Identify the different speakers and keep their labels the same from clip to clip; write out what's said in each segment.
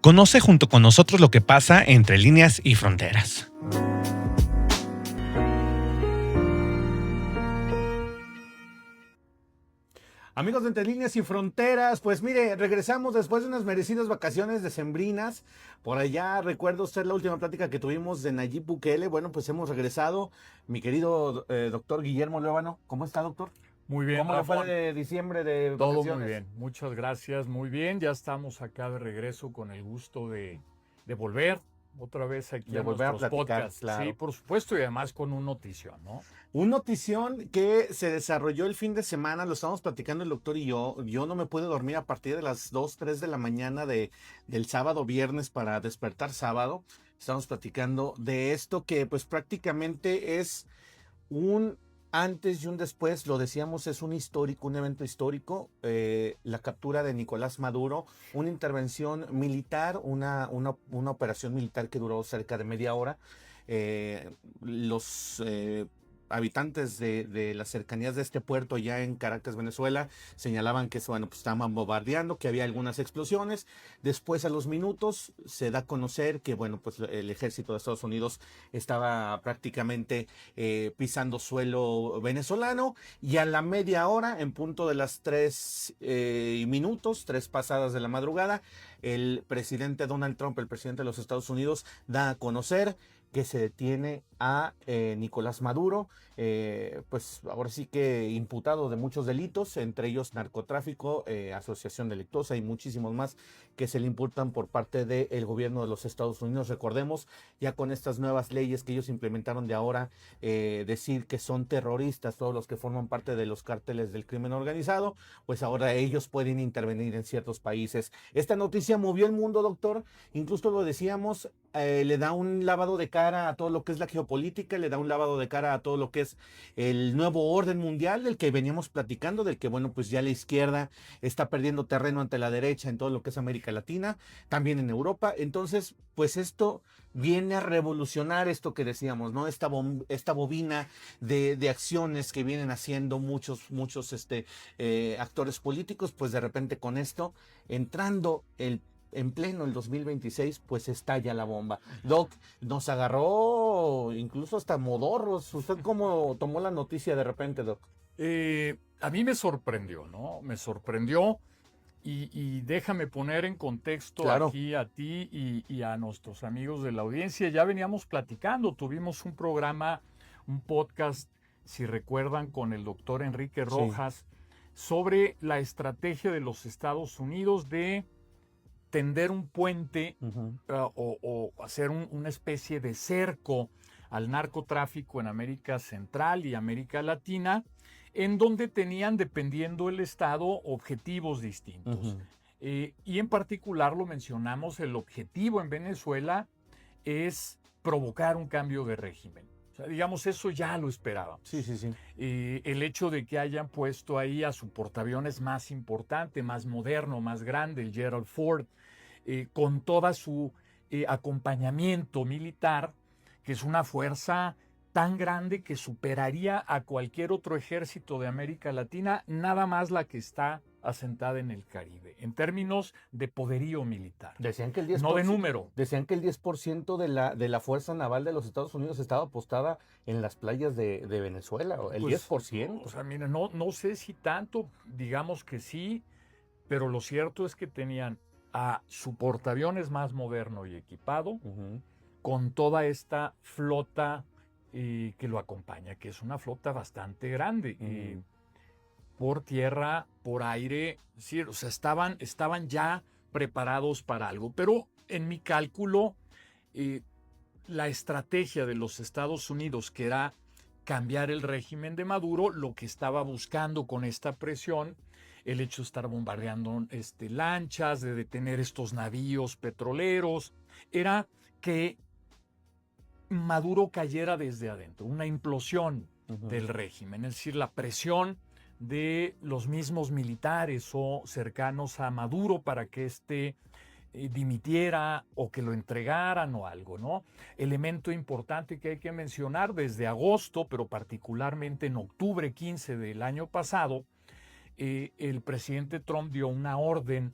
Speaker 1: Conoce junto con nosotros lo que pasa entre líneas y fronteras.
Speaker 2: Amigos de Entre Líneas y Fronteras, pues mire, regresamos después de unas merecidas vacaciones decembrinas. Por allá, recuerdo usted la última plática que tuvimos de Nayib Bukele. Bueno, pues hemos regresado. Mi querido doctor Guillermo Luébano, ¿cómo está, doctor?
Speaker 3: Muy bien,
Speaker 2: ¿Cómo le fue
Speaker 3: Ramón.
Speaker 2: de diciembre de
Speaker 3: Todo
Speaker 2: vacaciones?
Speaker 3: muy bien, muchas gracias, muy bien. Ya estamos acá de regreso con el gusto de volver otra vez aquí
Speaker 2: De
Speaker 3: a
Speaker 2: volver a
Speaker 3: nuestros
Speaker 2: platicar,
Speaker 3: podcasts.
Speaker 2: claro.
Speaker 3: Sí, por supuesto, y además con un notición, ¿no?
Speaker 2: Un notición que se desarrolló el fin de semana, lo estamos platicando el doctor y yo. Yo no me pude dormir a partir de las 2, 3 de la mañana del sábado, viernes para despertar sábado. Estamos platicando de esto que pues prácticamente es un antes y un después, lo decíamos, es un histórico, un evento histórico, la captura de Nicolás Maduro, una intervención militar, una operación militar que duró cerca de media hora. Los habitantes de las cercanías de este puerto ya en Caracas, Venezuela, señalaban que bueno, pues estaban bombardeando, que había algunas explosiones. Después, a los minutos, se da a conocer que bueno, pues el ejército de Estados Unidos estaba prácticamente pisando suelo venezolano, y a la media hora, en punto de las 3 minutos, 3 pasadas de la madrugada, el presidente Donald Trump, el presidente de los Estados Unidos, da a conocer que se detiene a Nicolás Maduro, pues ahora sí que imputado de muchos delitos, entre ellos narcotráfico, asociación delictuosa y muchísimos más que se le imputan por parte del gobierno de los Estados Unidos. Recordemos, ya con estas nuevas leyes que ellos implementaron de ahora, decir que son terroristas todos los que forman parte de los cárteles del crimen organizado, pues ahora ellos pueden intervenir en ciertos países. Esta noticia movió el mundo, doctor, incluso lo decíamos, le da un lavado de cara a todo lo que es la geopolítica, le da un lavado de cara a todo lo que es el nuevo orden mundial del que veníamos platicando, del que bueno, pues ya la izquierda está perdiendo terreno ante la derecha en todo lo que es América Latina, también en Europa. Entonces, pues esto viene a revolucionar esto que decíamos, ¿no? Esta bobina de acciones que vienen haciendo muchos actores políticos, pues de repente con esto, entrando en pleno el 2026, pues estalla la bomba. Doc, nos agarró incluso hasta modorros. ¿Usted cómo tomó la noticia de repente, Doc?
Speaker 3: A mí me sorprendió, ¿no? Me sorprendió y déjame poner en contexto
Speaker 2: Claro.
Speaker 3: aquí a ti y a nuestros amigos de la audiencia. Ya veníamos platicando, tuvimos un programa, un podcast, si recuerdan, con el doctor Enrique Rojas, sobre la estrategia de los Estados Unidos de tender un puente o hacer una especie de cerco al narcotráfico en América Central y América Latina, en donde tenían, dependiendo el estado, objetivos distintos. Y en particular lo mencionamos, el objetivo en Venezuela es provocar un cambio de régimen. O sea, digamos, eso ya lo esperábamos.
Speaker 2: Sí.
Speaker 3: El hecho de que hayan puesto ahí a su portaaviones más importante, más moderno, más grande, el Gerald Ford, con toda su acompañamiento militar, que es una fuerza tan grande que superaría a cualquier otro ejército de América Latina, nada más la que está asentada en el Caribe, en términos de poderío militar.
Speaker 2: Decían que el 10%,
Speaker 3: no de número.
Speaker 2: Decían que el 10% de la fuerza naval de los Estados Unidos estaba apostada en las playas de Venezuela, el
Speaker 3: Pues,
Speaker 2: 10%.
Speaker 3: O sea, mira, no sé si tanto, digamos que sí, pero lo cierto es que tenían a su portaaviones más moderno y equipado, con toda esta flota que lo acompaña, que es una flota bastante grande, por tierra, por aire, sí, o sea, estaban ya preparados para algo. Pero en mi cálculo, la estrategia de los Estados Unidos, que era cambiar el régimen de Maduro, lo que estaba buscando con esta presión, el hecho de estar bombardeando lanchas, de detener estos navíos petroleros, era que Maduro cayera desde adentro, una implosión del régimen, es decir, la presión de los mismos militares o cercanos a Maduro para que dimitiera o que lo entregaran o algo, ¿no? Elemento importante que hay que mencionar, desde agosto, pero particularmente en octubre 15 del año pasado, el presidente Trump dio una orden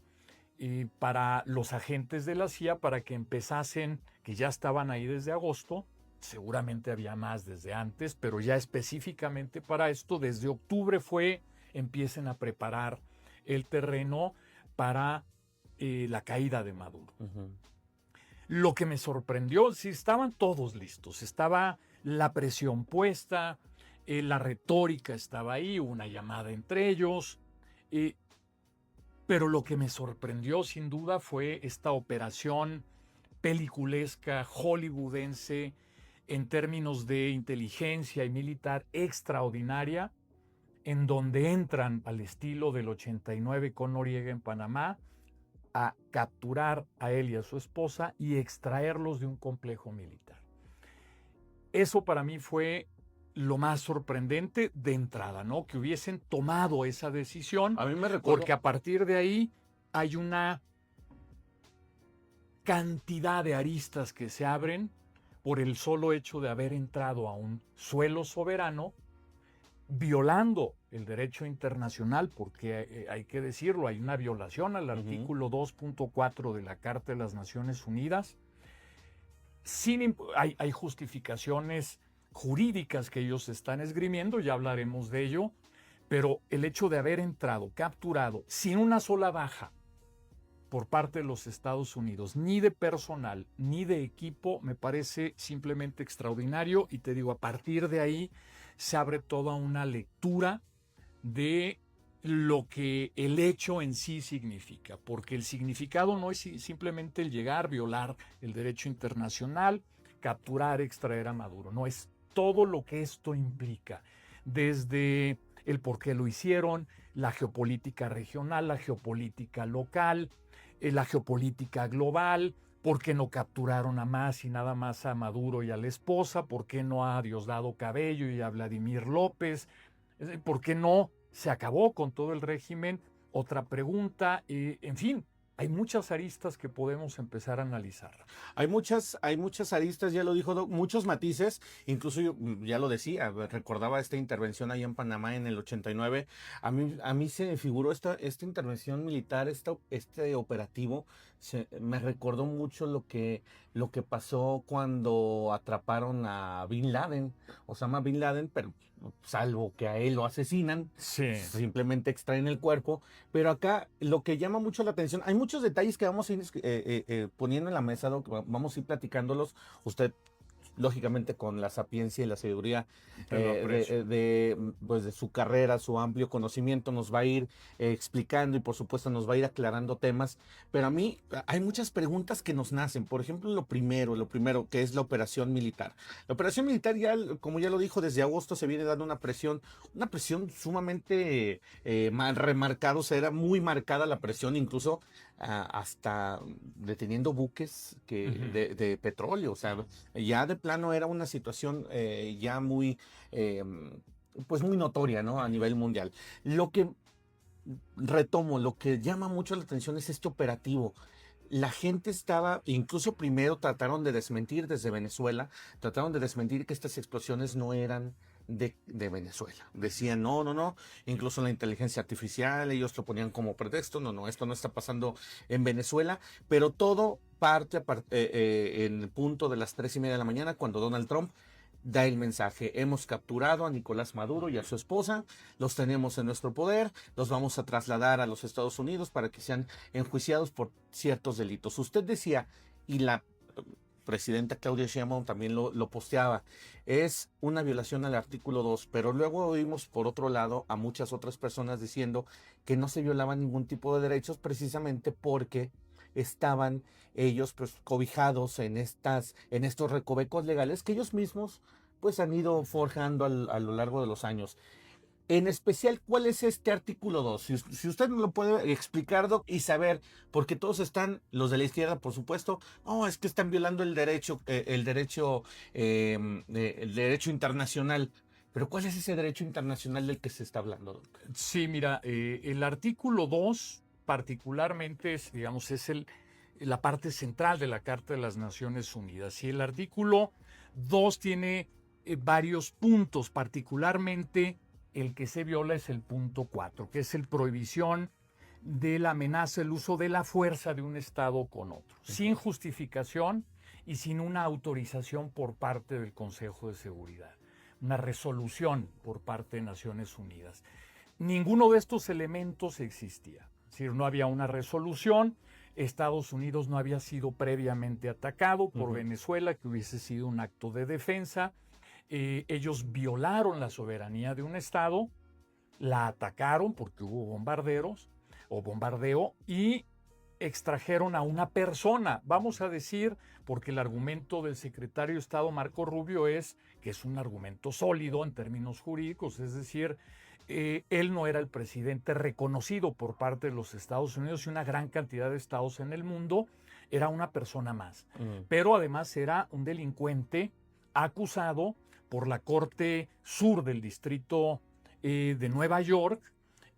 Speaker 3: para los agentes de la CIA para que empezasen, que ya estaban ahí desde agosto, seguramente había más desde antes, pero ya específicamente para esto, desde octubre empiecen a preparar el terreno para la caída de Maduro. Lo que me sorprendió, sí, estaban todos listos, estaba la presión puesta, la retórica estaba ahí, una llamada entre ellos, pero lo que me sorprendió sin duda fue esta operación peliculesca, hollywoodense, en términos de inteligencia y militar extraordinaria, en donde entran al estilo del 89 con Noriega en Panamá a capturar a él y a su esposa y extraerlos de un complejo militar. Eso para mí fue lo más sorprendente de entrada, ¿no? Que hubiesen tomado esa decisión,
Speaker 2: A mí me recuerdo,
Speaker 3: porque a partir de ahí hay una cantidad de aristas que se abren por el solo hecho de haber entrado a un suelo soberano, violando el derecho internacional, porque hay que decirlo, hay una violación al artículo 2.4 de la Carta de las Naciones Unidas. Hay justificaciones jurídicas que ellos están esgrimiendo, ya hablaremos de ello, pero el hecho de haber entrado, capturado, sin una sola baja por parte de los Estados Unidos, ni de personal, ni de equipo, me parece simplemente extraordinario. Y te digo, a partir de ahí se abre toda una lectura de lo que el hecho en sí significa, porque el significado no es simplemente el llegar, violar el derecho internacional, capturar, extraer a Maduro, no, es todo lo que esto implica, desde el por qué lo hicieron, la geopolítica regional, la geopolítica local, la geopolítica global, por qué no capturaron a más y nada más a Maduro y a la esposa, por qué no a Diosdado Cabello y a Vladimir López, por qué no se acabó con todo el régimen. Otra pregunta, en fin, hay muchas aristas que podemos empezar a analizar.
Speaker 2: Hay muchas aristas, ya lo dijo Doc, muchos matices, incluso yo ya lo decía, recordaba esta intervención ahí en Panamá en el 89, a mí se me figuró esta intervención militar, este operativo, me recordó mucho lo que pasó cuando atraparon a Bin Laden, Osama Bin Laden, pero salvo que a él lo asesinan,
Speaker 3: Sí.
Speaker 2: simplemente extraen el cuerpo. Pero acá lo que llama mucho la atención, hay muchos detalles que vamos a ir poniendo en la mesa, Doc, vamos a ir platicándolos. Usted, lógicamente, con la sapiencia y la sabiduría pues de su carrera, su amplio conocimiento, nos va a ir explicando y por supuesto nos va a ir aclarando temas. Pero a mí hay muchas preguntas que nos nacen. Por ejemplo, lo primero que es la operación militar. La operación militar, ya, como ya lo dijo, desde agosto se viene dando una presión sumamente remarcada, o sea, era muy marcada la presión, incluso hasta deteniendo buques de petróleo, o sea, ya de plano era una situación ya muy, pues muy notoria, ¿no? A nivel mundial. Lo que llama mucho la atención es este operativo. La gente estaba, incluso primero trataron de desmentir desde Venezuela, trataron de desmentir que estas explosiones no eran de Venezuela. Decían, no, incluso la inteligencia artificial, ellos lo ponían como pretexto, no, esto no está pasando en Venezuela, pero todo parte en el punto de las 3:30 de la mañana, cuando Donald Trump da el mensaje: hemos capturado a Nicolás Maduro y a su esposa, los tenemos en nuestro poder, los vamos a trasladar a los Estados Unidos para que sean enjuiciados por ciertos delitos. Usted decía, y la presidenta Claudia Sheinbaum también lo posteaba, es una violación al artículo 2, pero luego oímos por otro lado a muchas otras personas diciendo que no se violaba ningún tipo de derechos, precisamente porque estaban ellos pues cobijados en estos recovecos legales que ellos mismos pues han ido forjando a lo largo de los años. En especial, ¿cuál es este artículo 2? Si usted me lo puede explicar, Doc, y saber, porque todos están, los de la izquierda, por supuesto, es que están violando el derecho internacional. Pero ¿cuál es ese derecho internacional del que se está hablando, Doc?
Speaker 3: Sí, mira, el artículo 2 particularmente es, digamos, la parte central de la Carta de las Naciones Unidas. Y el artículo 2 tiene varios puntos, particularmente el que se viola es el punto 4, que es el prohibición de la amenaza, el uso de la fuerza de un Estado con otro, sin justificación y sin una autorización por parte del Consejo de Seguridad, una resolución por parte de Naciones Unidas. Ninguno de estos elementos existía. Es decir, no había una resolución, Estados Unidos no había sido previamente atacado por Venezuela, que hubiese sido un acto de defensa. Ellos violaron la soberanía de un Estado, la atacaron porque hubo bombardeos o bombardeo y extrajeron a una persona, vamos a decir, porque el argumento del secretario de Estado Marco Rubio es que es un argumento sólido en términos jurídicos, es decir, él no era el presidente reconocido por parte de los Estados Unidos y una gran cantidad de estados en el mundo, era una persona más. Pero además era un delincuente acusado por la Corte Sur del Distrito de Nueva York,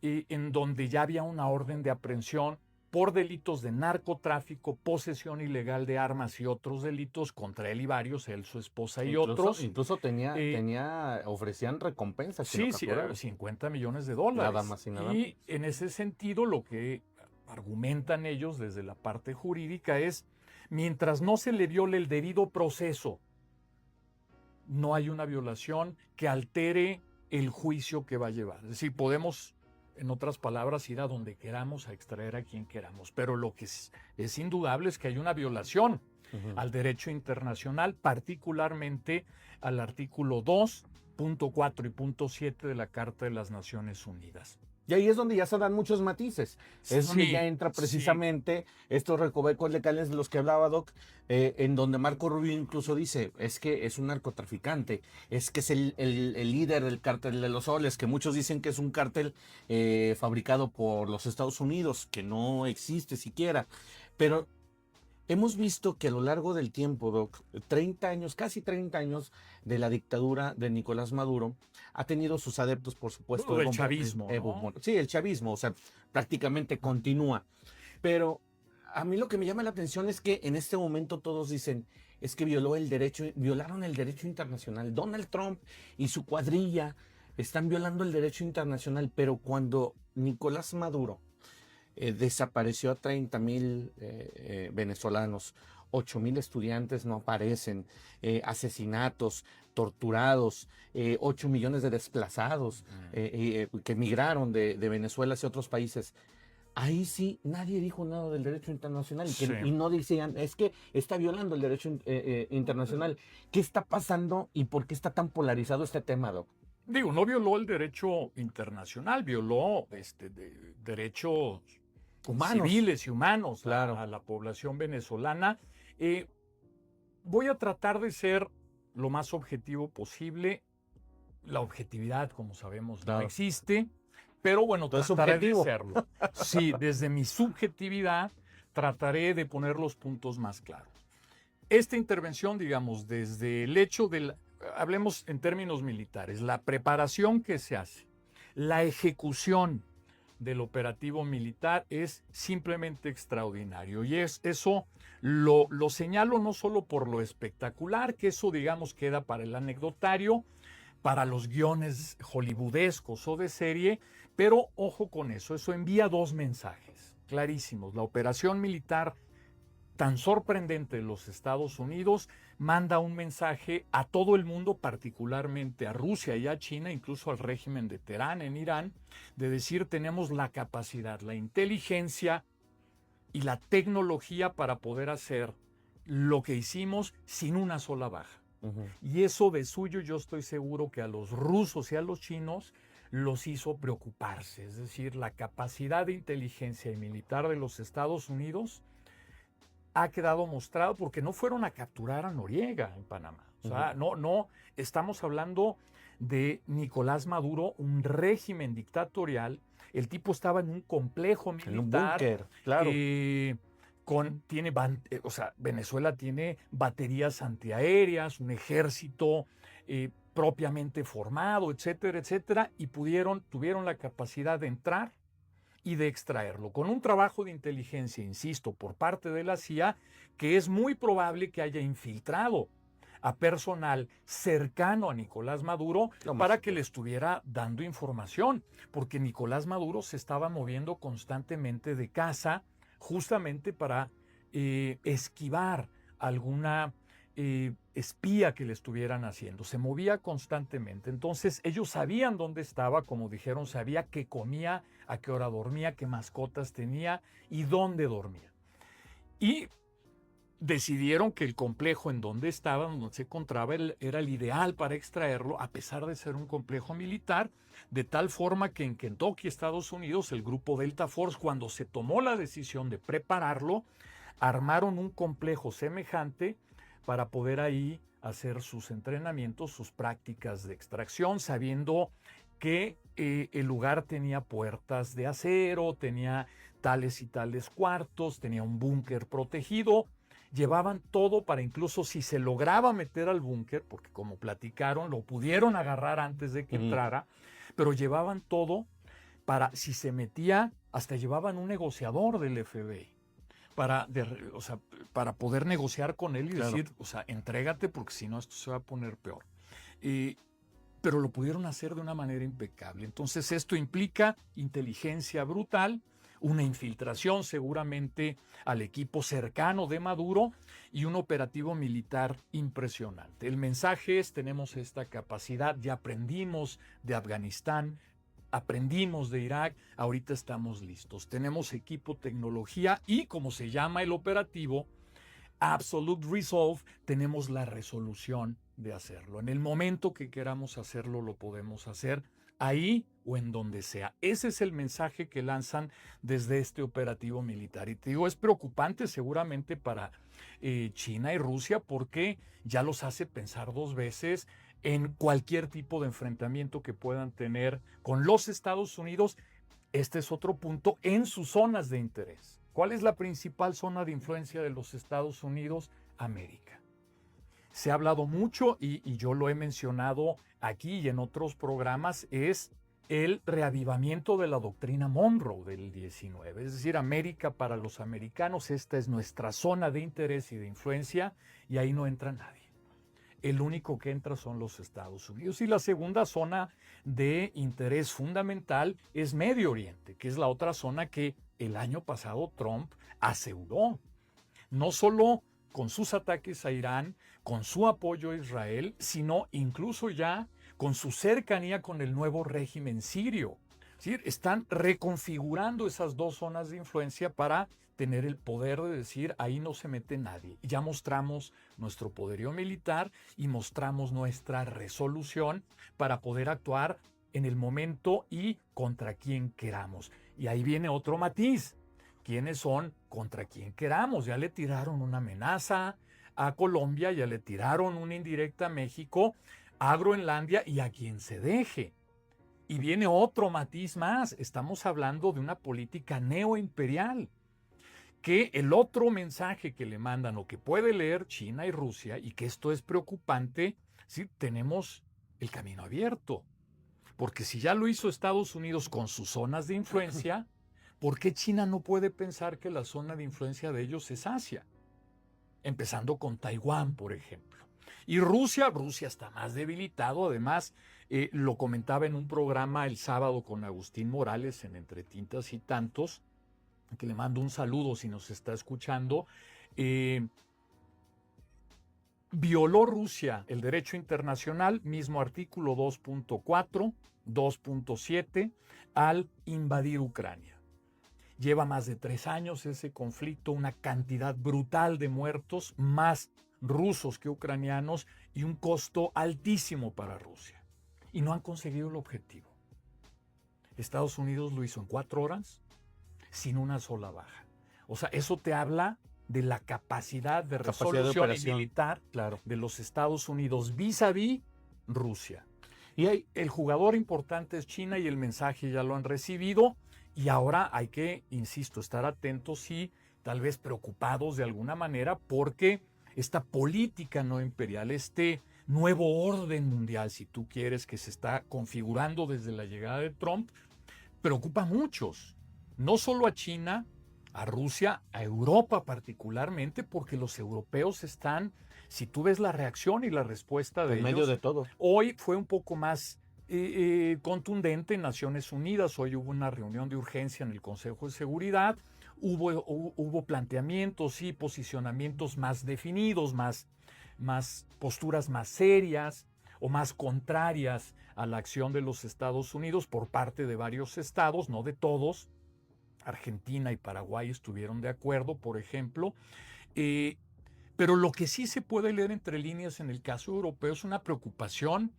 Speaker 3: en donde ya había una orden de aprehensión por delitos de narcotráfico, posesión ilegal de armas y otros delitos contra él y varios, él, su esposa y otros.
Speaker 4: Incluso ofrecían recompensas.
Speaker 3: Sí, sí, era $50 millones.
Speaker 4: Nada más y nada más.
Speaker 3: Y en ese sentido, lo que argumentan ellos desde la parte jurídica es, mientras no se le viole el debido proceso, no hay una violación que altere el juicio que va a llevar. Es decir, podemos, en otras palabras, ir a donde queramos a extraer a quien queramos, pero lo que es indudable es que hay una violación al derecho internacional, particularmente al artículo 2.4 y punto 7 de la Carta de las Naciones Unidas.
Speaker 2: Y ahí es donde ya se dan muchos matices. Es donde ya entra precisamente estos recovecos legales de los que hablaba Doc, en donde Marco Rubio incluso dice, es que es un narcotraficante, es que es el líder del cártel de los soles, que muchos dicen que es un cártel fabricado por los Estados Unidos, que no existe siquiera. Pero hemos visto que a lo largo del tiempo, Doc, 30 años, casi 30 años de la dictadura de Nicolás Maduro, ha tenido sus adeptos, por supuesto.
Speaker 3: El chavismo, ¿no?
Speaker 2: Sí, el chavismo, o sea, prácticamente continúa. Pero a mí lo que me llama la atención es que en este momento todos dicen, es que violaron el derecho internacional. Donald Trump y su cuadrilla están violando el derecho internacional, pero cuando Nicolás Maduro desapareció a 30,000 venezolanos, 8,000 estudiantes no aparecen, asesinatos, torturados, 8 millones de desplazados que emigraron de Venezuela hacia otros países. Ahí sí nadie dijo nada del derecho internacional y no decían, es que está violando el derecho internacional. ¿Qué está pasando y por qué está tan polarizado este tema, Doc?
Speaker 3: Digo, no violó el derecho internacional, violó derechos humanos, civiles y humanos, claro, a la población venezolana. Voy a tratar de ser lo más objetivo posible. La objetividad, como sabemos, no existe, pero bueno, trataré de serlo. Sí, desde mi subjetividad trataré de poner los puntos más claros. Esta intervención, digamos, desde el hecho hablemos en términos militares, la preparación que se hace, la ejecución del operativo militar es simplemente extraordinario. Y eso lo señalo no solo por lo espectacular, que eso, digamos, queda para el anecdotario, para los guiones hollywoodescos o de serie, pero ojo con eso envía dos mensajes clarísimos. La operación militar tan sorprendente de los Estados Unidos manda un mensaje a todo el mundo, particularmente a Rusia y a China, incluso al régimen de Teherán en Irán, de decir tenemos la capacidad, la inteligencia y la tecnología para poder hacer lo que hicimos sin una sola baja. Y eso de suyo yo estoy seguro que a los rusos y a los chinos los hizo preocuparse. Es decir, la capacidad de inteligencia y militar de los Estados Unidos ha quedado mostrado porque no fueron a capturar a Noriega en Panamá. O sea, no, estamos hablando de Nicolás Maduro, un régimen dictatorial. El tipo estaba en un complejo militar. En un búnker, claro. Venezuela tiene baterías antiaéreas, un ejército propiamente formado, etcétera, etcétera, y tuvieron la capacidad de entrar y de extraerlo, con un trabajo de inteligencia, insisto, por parte de la CIA, que es muy probable que haya infiltrado a personal cercano a Nicolás Maduro para que le estuviera dando información, porque Nicolás Maduro se estaba moviendo constantemente de casa justamente para esquivar alguna espía que le estuvieran haciendo. Se movía constantemente. Entonces ellos sabían dónde estaba, como dijeron, sabía qué comía, a qué hora dormía, qué mascotas tenía y dónde dormía. Y decidieron que el complejo en donde estaba, donde se encontraba, era el ideal para extraerlo, a pesar de ser un complejo militar, de tal forma que en Kentucky, Estados Unidos, el grupo Delta Force, cuando se tomó la decisión de prepararlo, armaron un complejo semejante para poder ahí hacer sus entrenamientos, sus prácticas de extracción, sabiendo que el lugar tenía puertas de acero, tenía tales y tales cuartos, tenía un búnker protegido. Llevaban todo para incluso si se lograba meter al búnker, porque como platicaron, lo pudieron agarrar antes de que entrara, pero llevaban todo para, si se metía, hasta llevaban un negociador del FBI para poder negociar con él y decir, entrégate porque si no esto se va a poner peor. Pero lo pudieron hacer de una manera impecable. Entonces esto implica inteligencia brutal, una infiltración seguramente al equipo cercano de Maduro y un operativo militar impresionante. El mensaje es, tenemos esta capacidad, ya aprendimos de Afganistán, aprendimos de Irak, ahorita estamos listos. Tenemos equipo, tecnología y, como se llama el operativo, Absolute Resolve, tenemos la resolución de hacerlo. En el momento que queramos hacerlo, lo podemos hacer ahí o en donde sea. Ese es el mensaje que lanzan desde este operativo militar. Y te digo, es preocupante seguramente para China y Rusia porque ya los hace pensar dos veces en cualquier tipo de enfrentamiento que puedan tener con los Estados Unidos. Este es otro punto en sus zonas de interés. ¿Cuál es la principal zona de influencia de los Estados Unidos? América. Se ha hablado mucho y yo lo he mencionado aquí y en otros programas, es el reavivamiento de la doctrina Monroe del 19. Es decir, América para los americanos, esta es nuestra zona de interés y de influencia y ahí no entra nadie. El único que entra son los Estados Unidos. Y la segunda zona de interés fundamental es Medio Oriente, que es la otra zona que el año pasado Trump aseguró. No solo con sus ataques a Irán, con su apoyo a Israel, sino incluso ya con su cercanía con el nuevo régimen sirio. ¿Sí? Están reconfigurando esas dos zonas de influencia para tener el poder de decir, ahí no se mete nadie. Ya mostramos nuestro poderío militar y mostramos nuestra resolución para poder actuar en el momento y contra quien queramos. Y ahí viene otro matiz. ¿Quiénes son contra quien queramos? Ya le tiraron una amenaza a Colombia, ya le tiraron una indirecta a México, a Groenlandia y a quien se deje. Y viene otro matiz más. Estamos hablando de una política neoimperial. Que el otro mensaje que le mandan o que puede leer China y Rusia, y que esto es preocupante, ¿sí? Tenemos el camino abierto. Porque si ya lo hizo Estados Unidos con sus zonas de influencia, ¿por qué China no puede pensar que la zona de influencia de ellos es Asia? Empezando con Taiwán, por ejemplo. Y Rusia está más debilitado. Además, lo comentaba en un programa el sábado con Agustín Morales en Entre Tintas y Tantos, que le mando un saludo si nos está escuchando. Violó Rusia el derecho internacional, mismo artículo 2.4, 2.7, al invadir Ucrania. Lleva más de 3 años ese conflicto, una cantidad brutal de muertos, más rusos que ucranianos, y un costo altísimo para Rusia. Y no han conseguido el objetivo. Estados Unidos lo hizo en 4 horas, sin una sola baja. O sea, eso te habla de la capacidad de resolución militar de los Estados Unidos vis-a-vis Rusia. Y el jugador importante es China y el mensaje ya lo han recibido. Y ahora hay que, insisto, estar atentos y tal vez preocupados de alguna manera porque esta política no imperial, este nuevo orden mundial, si tú quieres, que se está configurando desde la llegada de Trump, preocupa a muchos. No solo a China, a Rusia, a Europa particularmente, porque los europeos están si tú ves la reacción y la respuesta de
Speaker 4: En
Speaker 3: ellos,
Speaker 4: medio de todo.
Speaker 3: hoy fue un poco más contundente en Naciones Unidas. Hoy hubo una reunión de urgencia en el Consejo de Seguridad, hubo planteamientos y posicionamientos más definidos, más posturas más serias o más contrarias a la acción de los Estados Unidos por parte de varios estados, no de todos. Argentina y Paraguay estuvieron de acuerdo, por ejemplo. Pero lo que sí se puede leer entre líneas en el caso europeo es una preocupación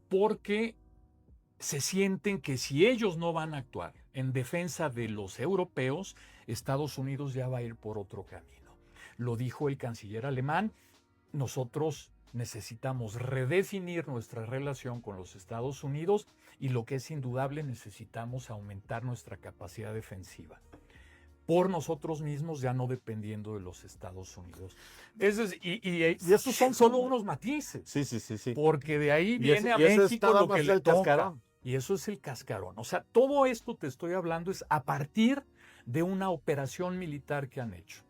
Speaker 3: porque se sienten que si ellos no van a actuar en defensa de los europeos, Estados Unidos ya va a ir por otro camino. Lo dijo el canciller alemán. Nosotros necesitamos redefinir nuestra relación con los Estados Unidos y, lo que es indudable, necesitamos aumentar nuestra capacidad defensiva por nosotros mismos, ya no dependiendo de los Estados Unidos. Y esos son solo unos matices.
Speaker 4: Sí.
Speaker 3: Porque de ahí viene a
Speaker 4: eso
Speaker 3: México lo que le toca.
Speaker 4: Cascarón.
Speaker 3: Y eso es el cascarón. O sea, todo esto te estoy hablando es a partir de una operación militar que han hecho.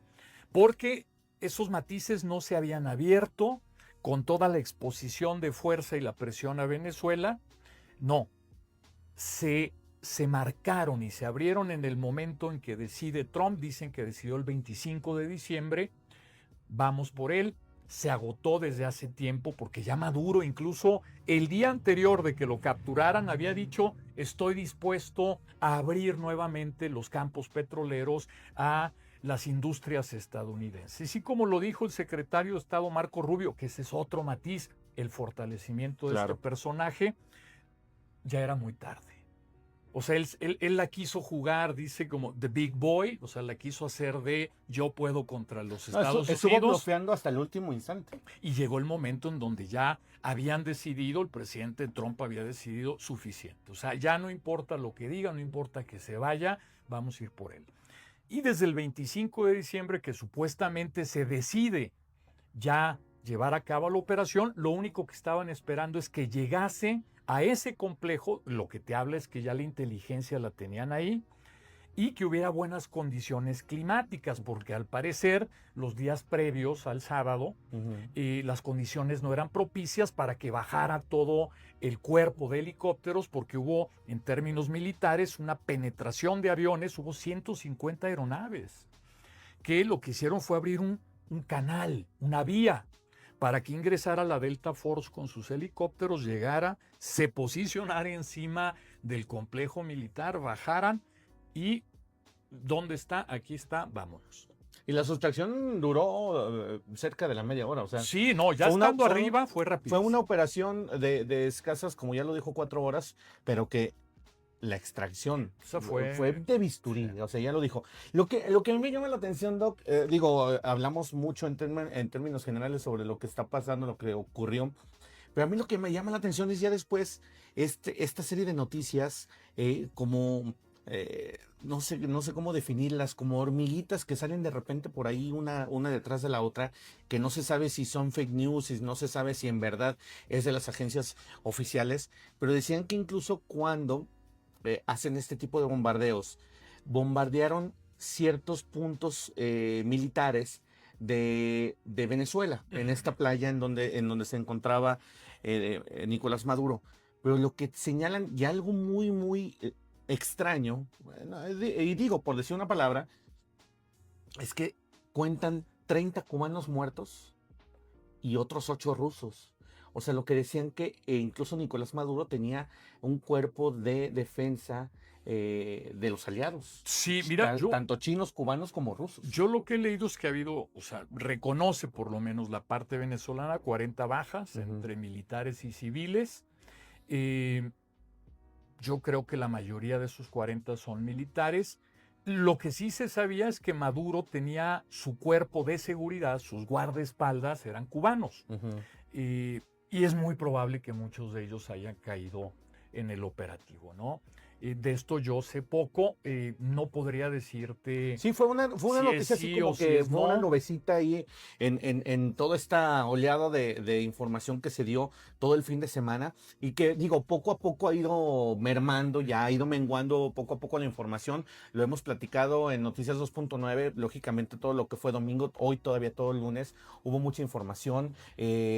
Speaker 3: Porque esos matices no se habían abierto con toda la exposición de fuerza y la presión a Venezuela. No, se marcaron y se abrieron en el momento en que decide Trump. Dicen que decidió el 25 de diciembre. Vamos por él. Se agotó desde hace tiempo porque ya Maduro, incluso el día anterior de que lo capturaran, había dicho: estoy dispuesto a abrir nuevamente los campos petroleros a las industrias estadounidenses. Y como lo dijo el secretario de Estado Marco Rubio, que ese es otro matiz, el fortalecimiento de este personaje, ya era muy tarde. O sea, él la quiso jugar, dice, como the big boy, o sea, la quiso hacer de yo puedo contra los Estados Unidos.
Speaker 4: Estuvo bloqueando hasta el último instante.
Speaker 3: Y llegó el momento en donde ya habían decidido, el presidente Trump había decidido suficiente. O sea, ya no importa lo que diga, no importa que se vaya, vamos a ir por él. Y desde el 25 de diciembre, que supuestamente se decide ya llevar a cabo la operación, lo único que estaban esperando es que llegase a ese complejo. Lo que te habla es que ya la inteligencia la tenían ahí y que hubiera buenas condiciones climáticas, porque al parecer los días previos al sábado las condiciones no eran propicias para que bajara todo el cuerpo de helicópteros, porque hubo, en términos militares, una penetración de aviones. Hubo 150 aeronaves que lo que hicieron fue abrir un canal, una vía, para que ingresara la Delta Force con sus helicópteros, llegara, se posicionara encima del complejo militar, bajaran y ¿dónde está? Aquí está, vámonos.
Speaker 4: Y la sustracción duró cerca de la media hora, o sea.
Speaker 3: Sí, no, ya estando arriba fue rápido.
Speaker 4: Fue una operación de escasas, como ya lo dijo, 4 horas, pero que la extracción fue de bisturí, sí. O sea, ya lo dijo. Lo que a mí me llama la atención, Doc, hablamos mucho en términos generales sobre lo que está pasando, lo que ocurrió, pero a mí lo que me llama la atención es ya después esta serie de noticias como... no sé cómo definirlas, como hormiguitas que salen de repente por ahí una detrás de la otra, que no se sabe si son fake news, y no se sabe si en verdad es de las agencias oficiales, pero decían que incluso cuando hacen este tipo de bombardeos, bombardearon ciertos puntos militares de Venezuela, en esta playa en donde se encontraba Nicolás Maduro, pero lo que señalan, y algo muy, muy... extraño, bueno, y digo, por decir una palabra, es que cuentan 30 cubanos muertos y otros 8 rusos. O sea, lo que decían que incluso Nicolás Maduro tenía un cuerpo de defensa de los aliados.
Speaker 3: Sí, mira,
Speaker 4: tanto chinos, cubanos como rusos.
Speaker 3: Yo lo que he leído es que ha habido, o sea, reconoce por lo menos la parte venezolana, 40 bajas entre militares y civiles. Yo creo que la mayoría de esos 40 son militares. Lo que sí se sabía es que Maduro tenía su cuerpo de seguridad, sus guardaespaldas eran cubanos. Y es muy probable que muchos de ellos hayan caído en el operativo, ¿no? De esto yo sé poco, no podría decirte.
Speaker 2: Sí, fue una
Speaker 3: si
Speaker 2: noticia
Speaker 3: es
Speaker 2: así
Speaker 3: sí
Speaker 2: como
Speaker 3: o si
Speaker 2: que
Speaker 3: es
Speaker 2: fue una
Speaker 3: no.
Speaker 2: nubecita ahí en toda esta oleada de información que se dio todo el fin de semana y que, digo, poco a poco ha ido mermando, ya ha ido menguando poco a poco la información. Lo hemos platicado en Noticias 2.9, lógicamente todo lo que fue domingo, hoy todavía todo el lunes, hubo mucha información,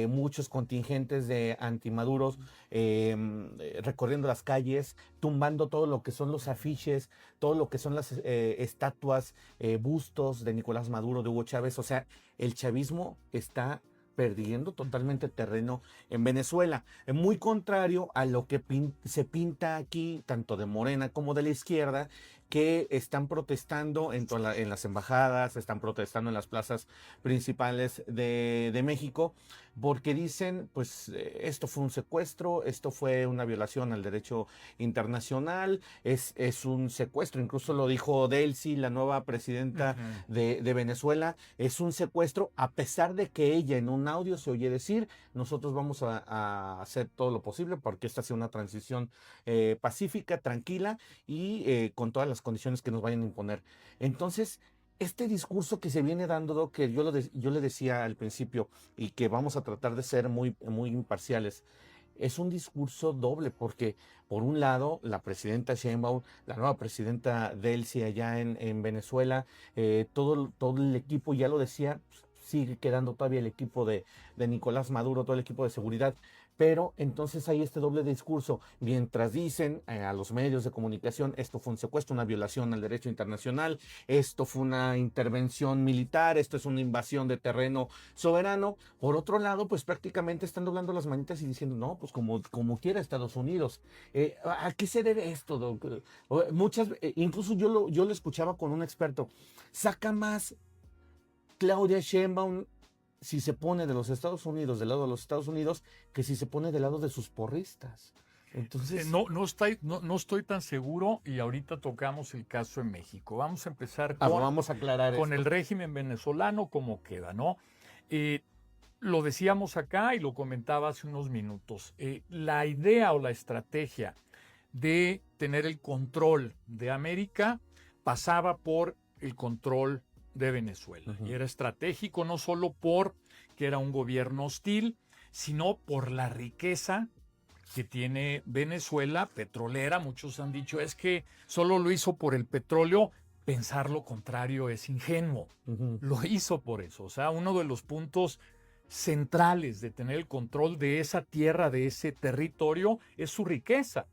Speaker 2: muchos contingentes de antimaduros recorriendo las calles, tumbando todo lo que son los afiches, todo lo que son las estatuas, bustos de Nicolás Maduro, de Hugo Chávez. O sea, el chavismo está perdiendo totalmente terreno en Venezuela. Muy contrario a lo que se pinta aquí, tanto de Morena como de la izquierda, que están protestando en las embajadas, están protestando en las plazas principales de México, porque dicen, pues esto fue un secuestro, esto fue una violación al derecho internacional, es un secuestro, incluso lo dijo Delcy, la nueva presidenta de Venezuela, es un secuestro, a pesar de que ella en un audio se oye decir, nosotros vamos a hacer todo lo posible porque esta sea una transición pacífica, tranquila y con todas las condiciones que nos vayan a imponer. Entonces, este discurso que se viene dando, Doc, que yo le decía al principio y que vamos a tratar de ser muy imparciales, es un discurso doble porque, por un lado, la presidenta Sheinbaum, la nueva presidenta Delcy allá en Venezuela, todo el equipo, ya lo decía, sigue quedando todavía el equipo de Nicolás Maduro, todo el equipo de seguridad. Pero entonces hay este doble discurso. Mientras dicen a los medios de comunicación, esto fue un secuestro, una violación al derecho internacional, esto fue una intervención militar, esto es una invasión de terreno soberano. Por otro lado, pues prácticamente están doblando las manitas y diciendo, no, pues como quiera Estados Unidos. ¿A qué se debe esto, Doc? Incluso yo lo escuchaba con un experto. Saca más Claudia Sheinbaum si se pone de los Estados Unidos, del lado de los Estados Unidos, que si se pone del lado de sus porristas. Entonces,
Speaker 3: no estoy tan seguro y ahorita tocamos el caso en México. Vamos a empezar
Speaker 2: vamos a aclarar
Speaker 3: con
Speaker 2: esto.
Speaker 3: el régimen venezolano, cómo queda, ¿no? Lo decíamos acá y lo comentaba hace unos minutos. La idea o la estrategia de tener el control de América pasaba por el control de Venezuela. Y era estratégico no solo porque era un gobierno hostil, sino por la riqueza que tiene Venezuela petrolera. Muchos han dicho es que solo lo hizo por el petróleo. Pensar lo contrario es ingenuo. Lo hizo por eso. O sea, uno de los puntos centrales de tener el control de esa tierra, de ese territorio, es su riqueza.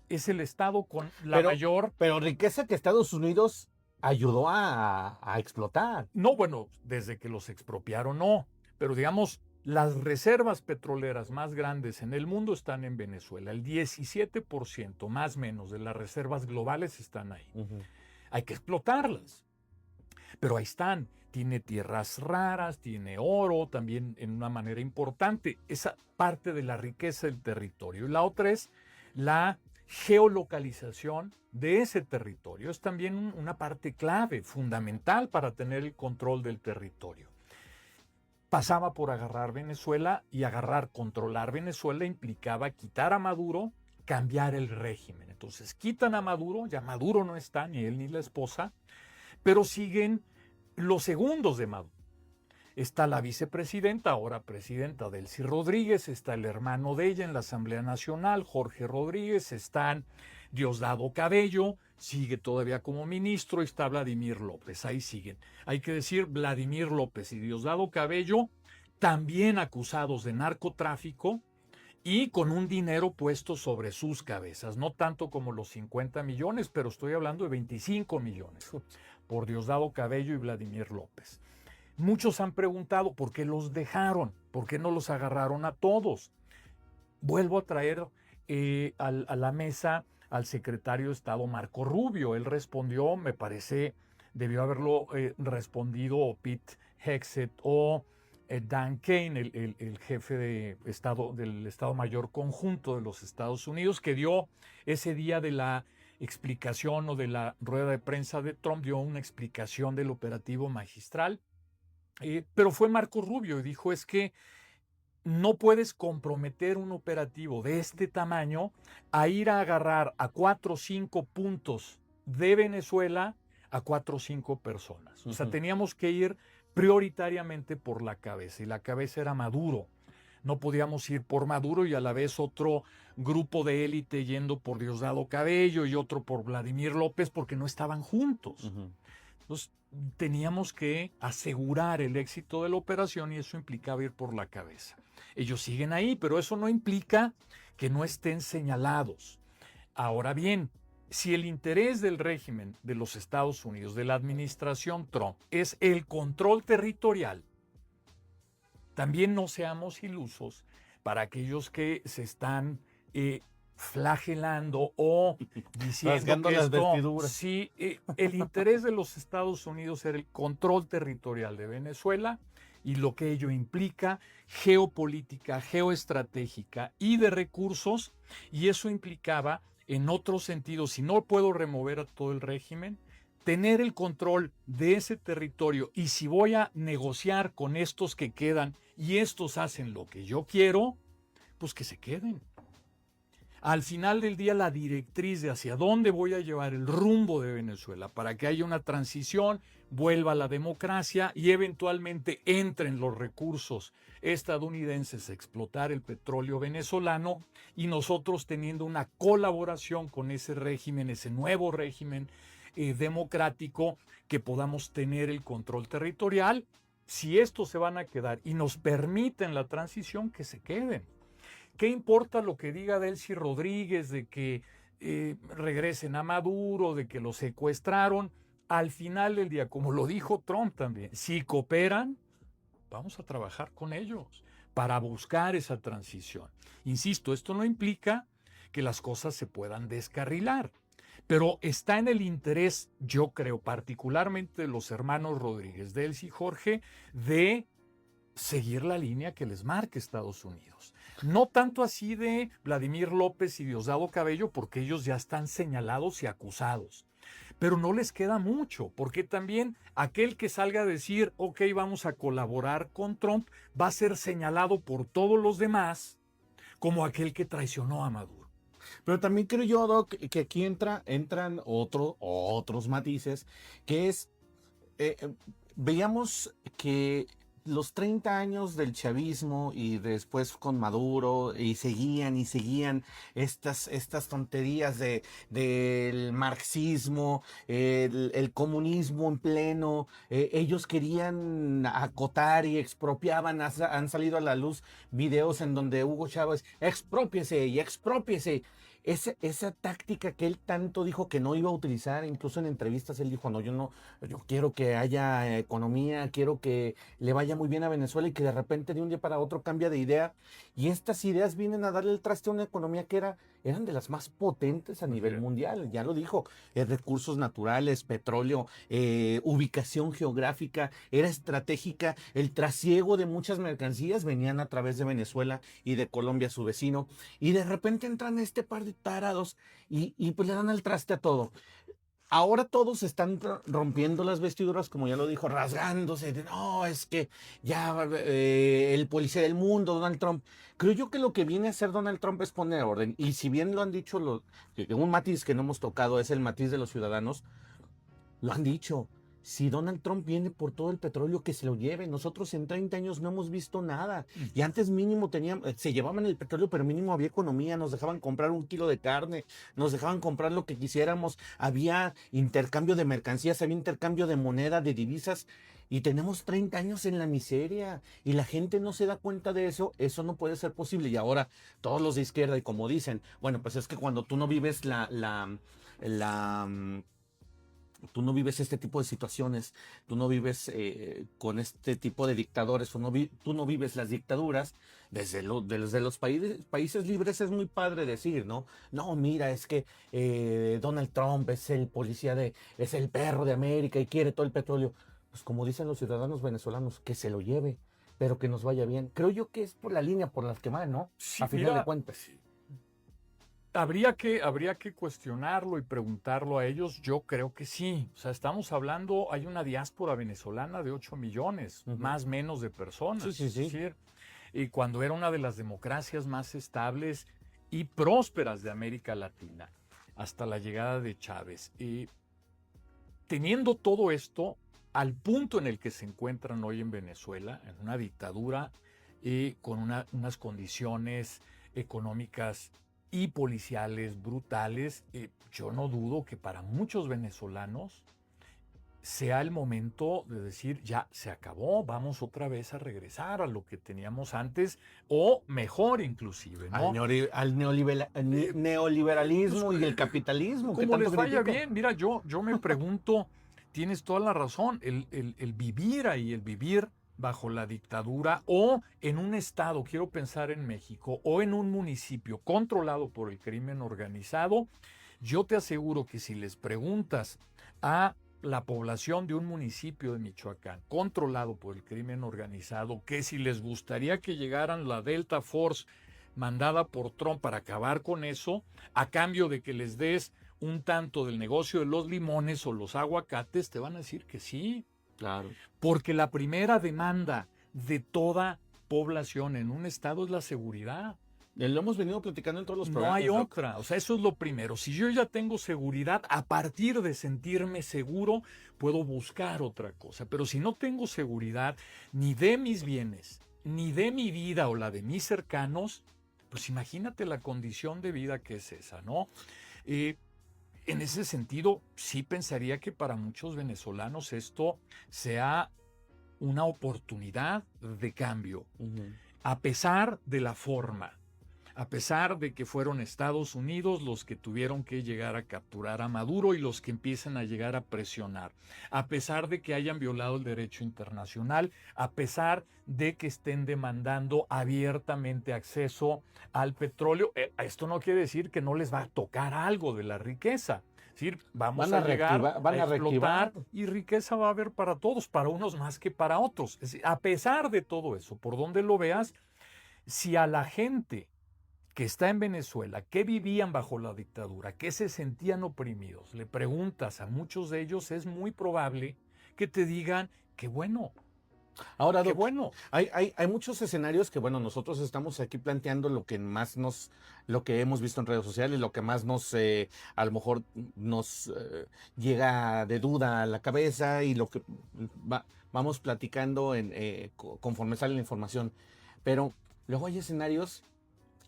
Speaker 3: Es el estado con la mayor...
Speaker 2: Pero riqueza que Estados Unidos ayudó a explotar.
Speaker 3: No, bueno, desde que los expropiaron no, pero digamos, las reservas petroleras más grandes en el mundo están en Venezuela. El 17% más o menos de las reservas globales están ahí. Hay que explotarlas, pero ahí están. Tiene tierras raras, tiene oro también en una manera importante. Esa parte de la riqueza del territorio. Y la otra es la geolocalización de ese territorio. Es también una parte clave, fundamental para tener el control del territorio. Pasaba por agarrar Venezuela y controlar Venezuela implicaba quitar a Maduro, cambiar el régimen. Entonces quitan a Maduro, ya Maduro no está, ni él ni la esposa, pero siguen los segundos de Maduro. Está la vicepresidenta, ahora presidenta Delcy Rodríguez, está el hermano de ella en la Asamblea Nacional, Jorge Rodríguez, está Diosdado Cabello, sigue todavía como ministro, y está Vladimir López, ahí siguen. Hay que decir, Vladimir López y Diosdado Cabello, también acusados de narcotráfico y con un dinero puesto sobre sus cabezas, no tanto como los 50 millones, pero estoy hablando de 25 millones, por Diosdado Cabello y Vladimir López. Muchos han preguntado por qué los dejaron, por qué no los agarraron a todos. Vuelvo a traer a la mesa al secretario de Estado Marco Rubio. Él respondió, me parece, debió haberlo respondido Pete Hegseth o Dan Kane, el jefe del Estado Mayor Conjunto de los Estados Unidos, que dio ese día de la explicación o de la rueda de prensa de Trump, dio una explicación del operativo magistral. Pero fue Marco Rubio y dijo, es que no puedes comprometer un operativo de este tamaño a ir a agarrar a 4 o 5 puntos de Venezuela a 4 o 5 personas. O sea, teníamos que ir prioritariamente por la cabeza, y la cabeza era Maduro. No podíamos ir por Maduro y a la vez otro grupo de élite yendo por Diosdado Cabello y otro por Vladimir López, porque no estaban juntos. Entonces, teníamos que asegurar el éxito de la operación y eso implicaba ir por la cabeza. Ellos siguen ahí, pero eso no implica que no estén señalados. Ahora bien, si el interés del régimen de los Estados Unidos, de la administración Trump, es el control territorial, también no seamos ilusos para aquellos que se están flagelando o diciendo que
Speaker 4: las vestiduras.
Speaker 3: si el interés de los Estados Unidos era el control territorial de Venezuela y lo que ello implica, geopolítica, geoestratégica y de recursos, y eso implicaba, en otro sentido, si no puedo remover a todo el régimen, tener el control de ese territorio, y si voy a negociar con estos que quedan y estos hacen lo que yo quiero, pues que se queden. Al final del día, la directriz de hacia dónde voy a llevar el rumbo de Venezuela para que haya una transición, vuelva a la democracia y eventualmente entren los recursos estadounidenses a explotar el petróleo venezolano, y nosotros teniendo una colaboración con ese régimen, ese nuevo régimen democrático, que podamos tener el control territorial. Si estos se van a quedar y nos permiten la transición, que se queden. ¿Qué importa lo que diga Delcy Rodríguez de que regresen a Maduro, de que lo secuestraron? Al final del día, como lo dijo Trump también, si cooperan, vamos a trabajar con ellos para buscar esa transición. Insisto, esto no implica que las cosas se puedan descarrilar, pero está en el interés, yo creo, particularmente de los hermanos Rodríguez, Delcy y Jorge, de seguir la línea que les marque Estados Unidos. No tanto así de Vladimir López y Diosdado Cabello, porque ellos ya están señalados y acusados. Pero no les queda mucho, porque también aquel que salga a decir, ok, vamos a colaborar con Trump, va a ser señalado por todos los demás como aquel que traicionó a Maduro.
Speaker 4: Pero también creo yo, Doc, que aquí entran otros matices, que es, veíamos que los 30 años del chavismo y después con Maduro y seguían estas tonterías del marxismo, el comunismo en pleno, ellos querían acotar y expropiaban, han salido a la luz videos en donde Hugo Chávez expropiese y expropiese. Esa táctica que él tanto dijo que no iba a utilizar, incluso en entrevistas él dijo, no, yo quiero que haya economía, quiero que le vaya muy bien a Venezuela, y que de repente de un día para otro cambia de idea, y estas ideas vienen a darle el traste a una economía que eran de las más potentes a nivel mundial, ya lo dijo, recursos naturales, petróleo, ubicación geográfica, era estratégica, el trasiego de muchas mercancías venían a través de Venezuela y de Colombia, su vecino, y de repente entran este par de tarados y pues le dan al traste a todo. Ahora todos están rompiendo las vestiduras, como ya lo dijo, rasgándose. No, es que ya el policía del mundo, Donald Trump. Creo yo que lo que viene a hacer Donald Trump es poner orden. Y si bien lo han dicho, un matiz que no hemos tocado es el matiz de los ciudadanos, lo han dicho. Si Donald Trump viene por todo el petróleo, que se lo lleve. Nosotros en 30 años no hemos visto nada. Y antes mínimo se llevaban el petróleo, pero mínimo había economía. Nos dejaban comprar 1 kilo de carne, nos dejaban comprar lo que quisiéramos. Había intercambio de mercancías, había intercambio de moneda, de divisas. Y tenemos 30 años en la miseria. Y la gente no se da cuenta de eso. Eso no puede ser posible. Y ahora todos los de izquierda, y como dicen, bueno, pues es que cuando tú no vives tú no vives este tipo de situaciones, tú no vives con este tipo de dictadores, tú no vives las dictaduras. Desde los países libres es muy padre decir, ¿no? No, mira, es que Donald Trump es el es el perro de América y quiere todo el petróleo. Pues como dicen los ciudadanos venezolanos, que se lo lleve, pero que nos vaya bien. Creo yo que es por la línea por las que van, ¿no?
Speaker 3: Sí,
Speaker 4: a final de cuentas.
Speaker 3: Sí. Habría que cuestionarlo y preguntarlo a ellos. Yo creo que sí. O sea, estamos hablando, hay una diáspora venezolana de 8 millones, más o menos, de personas.
Speaker 4: Sí.
Speaker 3: Es decir, cuando era una de las democracias más estables y prósperas de América Latina, hasta la llegada de Chávez. Teniendo todo esto al punto en el que se encuentran hoy en Venezuela, en una dictadura con unas condiciones económicas y policiales brutales, yo no dudo que para muchos venezolanos sea el momento de decir, ya se acabó, vamos otra vez a regresar a lo que teníamos antes, o mejor inclusive, ¿no?
Speaker 4: Al neoliberalismo y el capitalismo.
Speaker 3: Como les vaya bien, mira, yo me pregunto, tienes toda la razón, el vivir ahí, el vivir bajo la dictadura o en un estado, quiero pensar en México, o en un municipio controlado por el crimen organizado, yo te aseguro que si les preguntas a la población de un municipio de Michoacán controlado por el crimen organizado, que si les gustaría que llegaran la Delta Force mandada por Trump para acabar con eso, a cambio de que les des un tanto del negocio de los limones o los aguacates, te van a decir que sí.
Speaker 4: Claro.
Speaker 3: Porque la primera demanda de toda población en un estado es la seguridad.
Speaker 4: Lo hemos venido platicando en todos los programas.
Speaker 3: No hay otra, o sea, eso es lo primero. Si yo ya tengo seguridad, a partir de sentirme seguro, puedo buscar otra cosa. Pero si no tengo seguridad ni de mis bienes, ni de mi vida o la de mis cercanos, pues imagínate la condición de vida que es esa, ¿no? En ese sentido, sí pensaría que para muchos venezolanos esto sea una oportunidad de cambio, a pesar de la forma. A pesar de que fueron Estados Unidos los que tuvieron que llegar a capturar a Maduro y los que empiezan a llegar a presionar, a pesar de que hayan violado el derecho internacional, a pesar de que estén demandando abiertamente acceso al petróleo, esto no quiere decir que no les va a tocar algo de la riqueza. Es decir, vamos a llegar a explotar y riqueza va a haber para todos, para unos más que para otros. Es decir, a pesar de todo eso, por donde lo veas, si a la gente que está en Venezuela, que vivían bajo la dictadura, que se sentían oprimidos, le preguntas a muchos de ellos, es muy probable que te digan que bueno.
Speaker 4: Ahora, Doc, bueno, hay muchos escenarios que, bueno, nosotros estamos aquí planteando lo que más lo que hemos visto en redes sociales, lo que más a lo mejor nos llega de duda a la cabeza y lo que vamos platicando conforme sale la información. Pero luego hay escenarios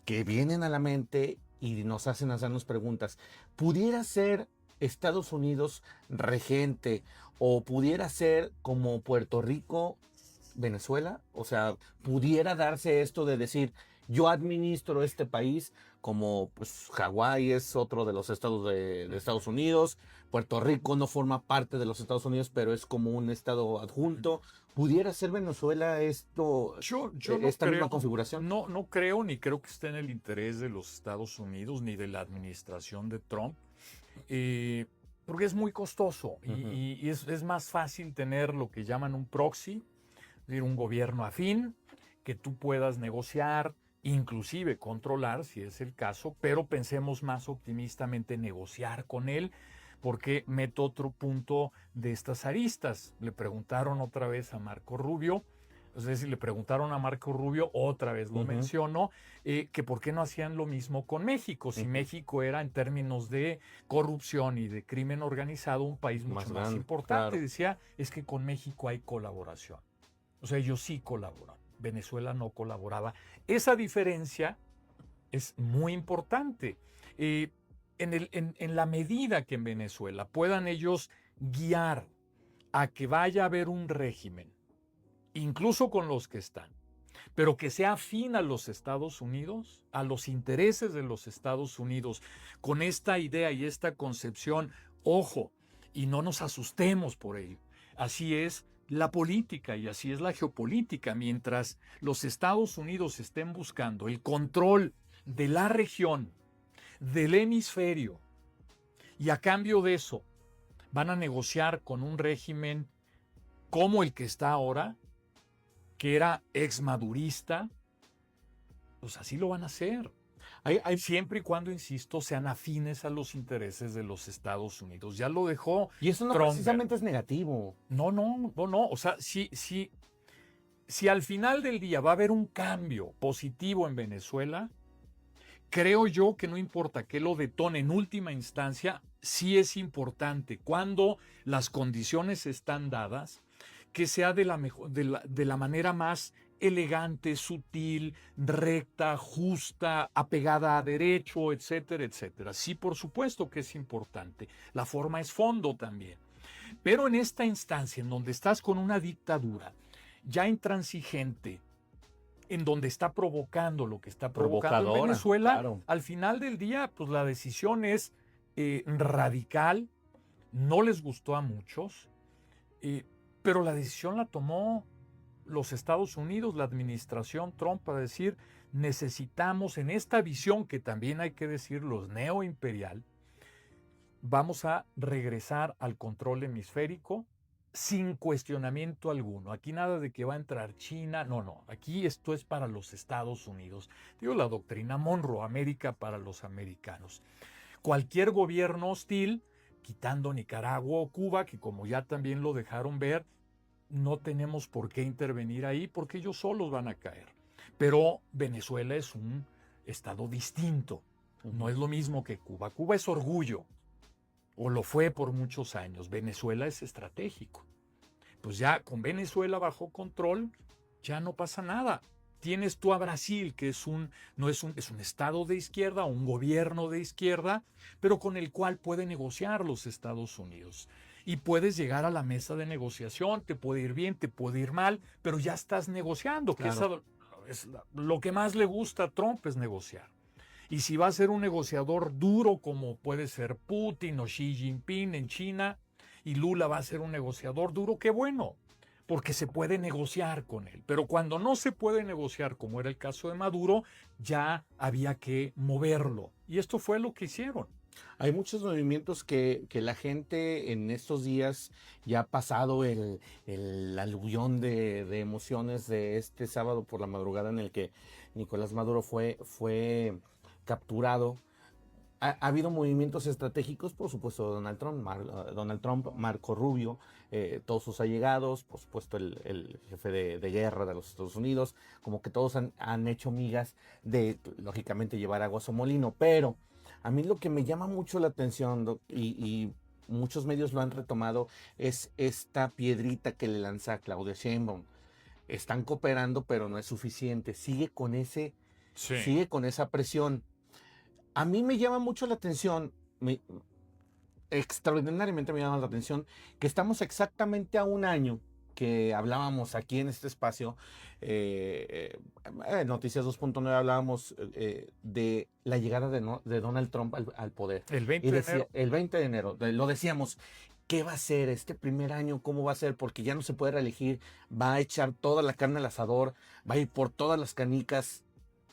Speaker 4: que vienen a la mente y nos hacen hacernos preguntas. ¿Pudiera ser Estados Unidos regente o pudiera ser como Puerto Rico, Venezuela? O sea, ¿pudiera darse esto de decir, yo administro este país, como pues Hawái es otro de los estados de Estados Unidos, Puerto Rico no forma parte de los Estados Unidos, pero es como un estado adjunto? ¿Pudiera ser Venezuela esto, esta misma configuración?
Speaker 3: No creo, ni creo que esté en el interés de los Estados Unidos, ni de la administración de Trump, porque es muy costoso y es más fácil tener lo que llaman un proxy, es decir, un gobierno afín, que tú puedas negociar, inclusive controlar, si es el caso, pero pensemos más optimistamente en negociar con él, porque meto otro punto de estas aristas. Le preguntaron otra vez a Marco Rubio, es decir, le preguntaron a Marco Rubio, otra vez lo menciono, que por qué no hacían lo mismo con México, si México era en términos de corrupción y de crimen organizado un país mucho más importante. Claro. Decía, es que con México hay colaboración. O sea, ellos sí colaboran, Venezuela no colaboraba. Esa diferencia es muy importante. En la medida que en Venezuela puedan ellos guiar a que vaya a haber un régimen, incluso con los que están, pero que sea afín a los Estados Unidos, a los intereses de los Estados Unidos, con esta idea y esta concepción, ojo, y no nos asustemos por ello. Así es la política y así es la geopolítica. Mientras los Estados Unidos estén buscando el control de la región, del hemisferio, y a cambio de eso van a negociar con un régimen como el que está ahora, que era exmadurista, pues así lo van a hacer. Siempre y cuando, insisto, sean afines a los intereses de los Estados Unidos. Ya lo dejó
Speaker 4: Y eso no
Speaker 3: Trump.
Speaker 4: Precisamente es negativo.
Speaker 3: No. O sea, sí si al final del día va a haber un cambio positivo en Venezuela, creo yo que no importa que lo detone en última instancia, sí es importante cuando las condiciones están dadas, que sea de la manera más elegante, sutil, recta, justa, apegada a derecho, etcétera, etcétera. Sí, por supuesto que es importante. La forma es fondo también. Pero en esta instancia, en donde estás con una dictadura ya intransigente, en donde está provocando lo que está provocando en Venezuela, claro. Al final del día, pues la decisión es radical, no les gustó a muchos, pero la decisión la tomó los Estados Unidos, la administración Trump, para decir, necesitamos en esta visión, que también hay que decir, los neoimperial, vamos a regresar al control hemisférico sin cuestionamiento alguno. Aquí nada de que va a entrar China, no, aquí esto es para los Estados Unidos. Digo, la doctrina Monroe, América para los americanos. Cualquier gobierno hostil, quitando Nicaragua o Cuba, que como ya también lo dejaron ver, no tenemos por qué intervenir ahí porque ellos solos van a caer. Pero Venezuela es un estado distinto. No es lo mismo que Cuba. Cuba es orgullo, o lo fue por muchos años. Venezuela es estratégico. Pues ya con Venezuela bajo control, ya no pasa nada. Tienes tú a Brasil, que es un estado de izquierda, un gobierno de izquierda, pero con el cual puede negociar los Estados Unidos. Y puedes llegar a la mesa de negociación, te puede ir bien, te puede ir mal, pero ya estás negociando. Claro. Que lo que más le gusta a Trump es negociar. Y si va a ser un negociador duro como puede ser Putin o Xi Jinping en China, y Lula va a ser un negociador duro, qué bueno, porque se puede negociar con él. Pero cuando no se puede negociar, como era el caso de Maduro, ya había que moverlo. Y esto fue lo que hicieron.
Speaker 2: Hay muchos movimientos que la gente en estos días, ya ha pasado el aluvión de emociones de este sábado por la madrugada en el que Nicolás Maduro fue capturado. Ha habido movimientos estratégicos, por supuesto, Donald Trump, Marco Rubio, todos sus allegados, por supuesto el jefe de guerra de los Estados Unidos, como que todos han hecho migas de, lógicamente, llevar agua a su molino. Pero a mí lo que me llama mucho la atención, Doc, y muchos medios lo han retomado, es esta piedrita que le lanza a Claudia Sheinbaum. Están cooperando, pero no es suficiente. Sigue con esa presión. A mí me llama mucho la atención, extraordinariamente me llama la atención, que estamos exactamente a un año que hablábamos aquí en este espacio, Noticias 2.9, hablábamos de la llegada de Donald Trump al poder.
Speaker 3: El 20 de enero.
Speaker 2: El 20 de enero, lo decíamos. ¿Qué va a hacer este primer año? ¿Cómo va a ser? Porque ya no se puede reelegir, va a echar toda la carne al asador, va a ir por todas las canicas,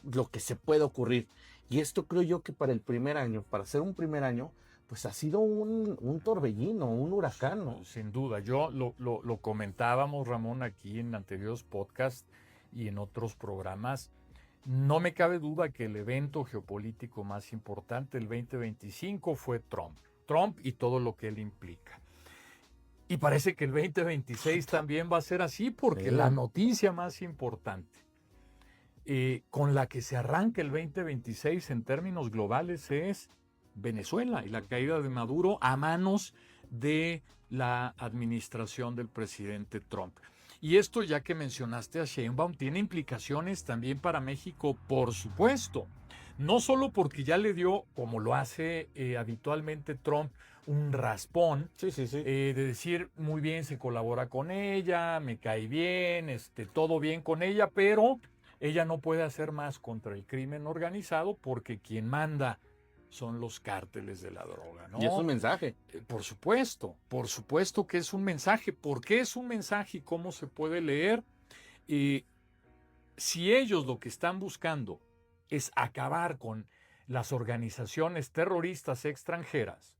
Speaker 2: lo que se puede ocurrir. Y esto creo yo que para el primer año, para ser un primer año, pues ha sido un torbellino, un huracán, ¿no?
Speaker 3: Sin duda. Yo lo comentábamos, Ramón, aquí en anteriores podcasts y en otros programas. No me cabe duda que el evento geopolítico más importante del 2025 fue Trump. Trump y todo lo que él implica. Y parece que el 2026 también va a ser así, porque la noticia más importante con la que se arranca el 2026 en términos globales es Venezuela y la caída de Maduro a manos de la administración del presidente Trump. Y esto, ya que mencionaste a Sheinbaum, tiene implicaciones también para México, por supuesto. No solo porque ya le dio, como lo hace habitualmente Trump, un raspón, de decir, muy bien, se colabora con ella, me cae bien, todo bien con ella, pero ella no puede hacer más contra el crimen organizado porque quien manda son los cárteles de la droga, ¿no?
Speaker 2: Y es un mensaje.
Speaker 3: Por supuesto que es un mensaje. ¿Por qué es un mensaje y cómo se puede leer? Si ellos lo que están buscando es acabar con las organizaciones terroristas extranjeras,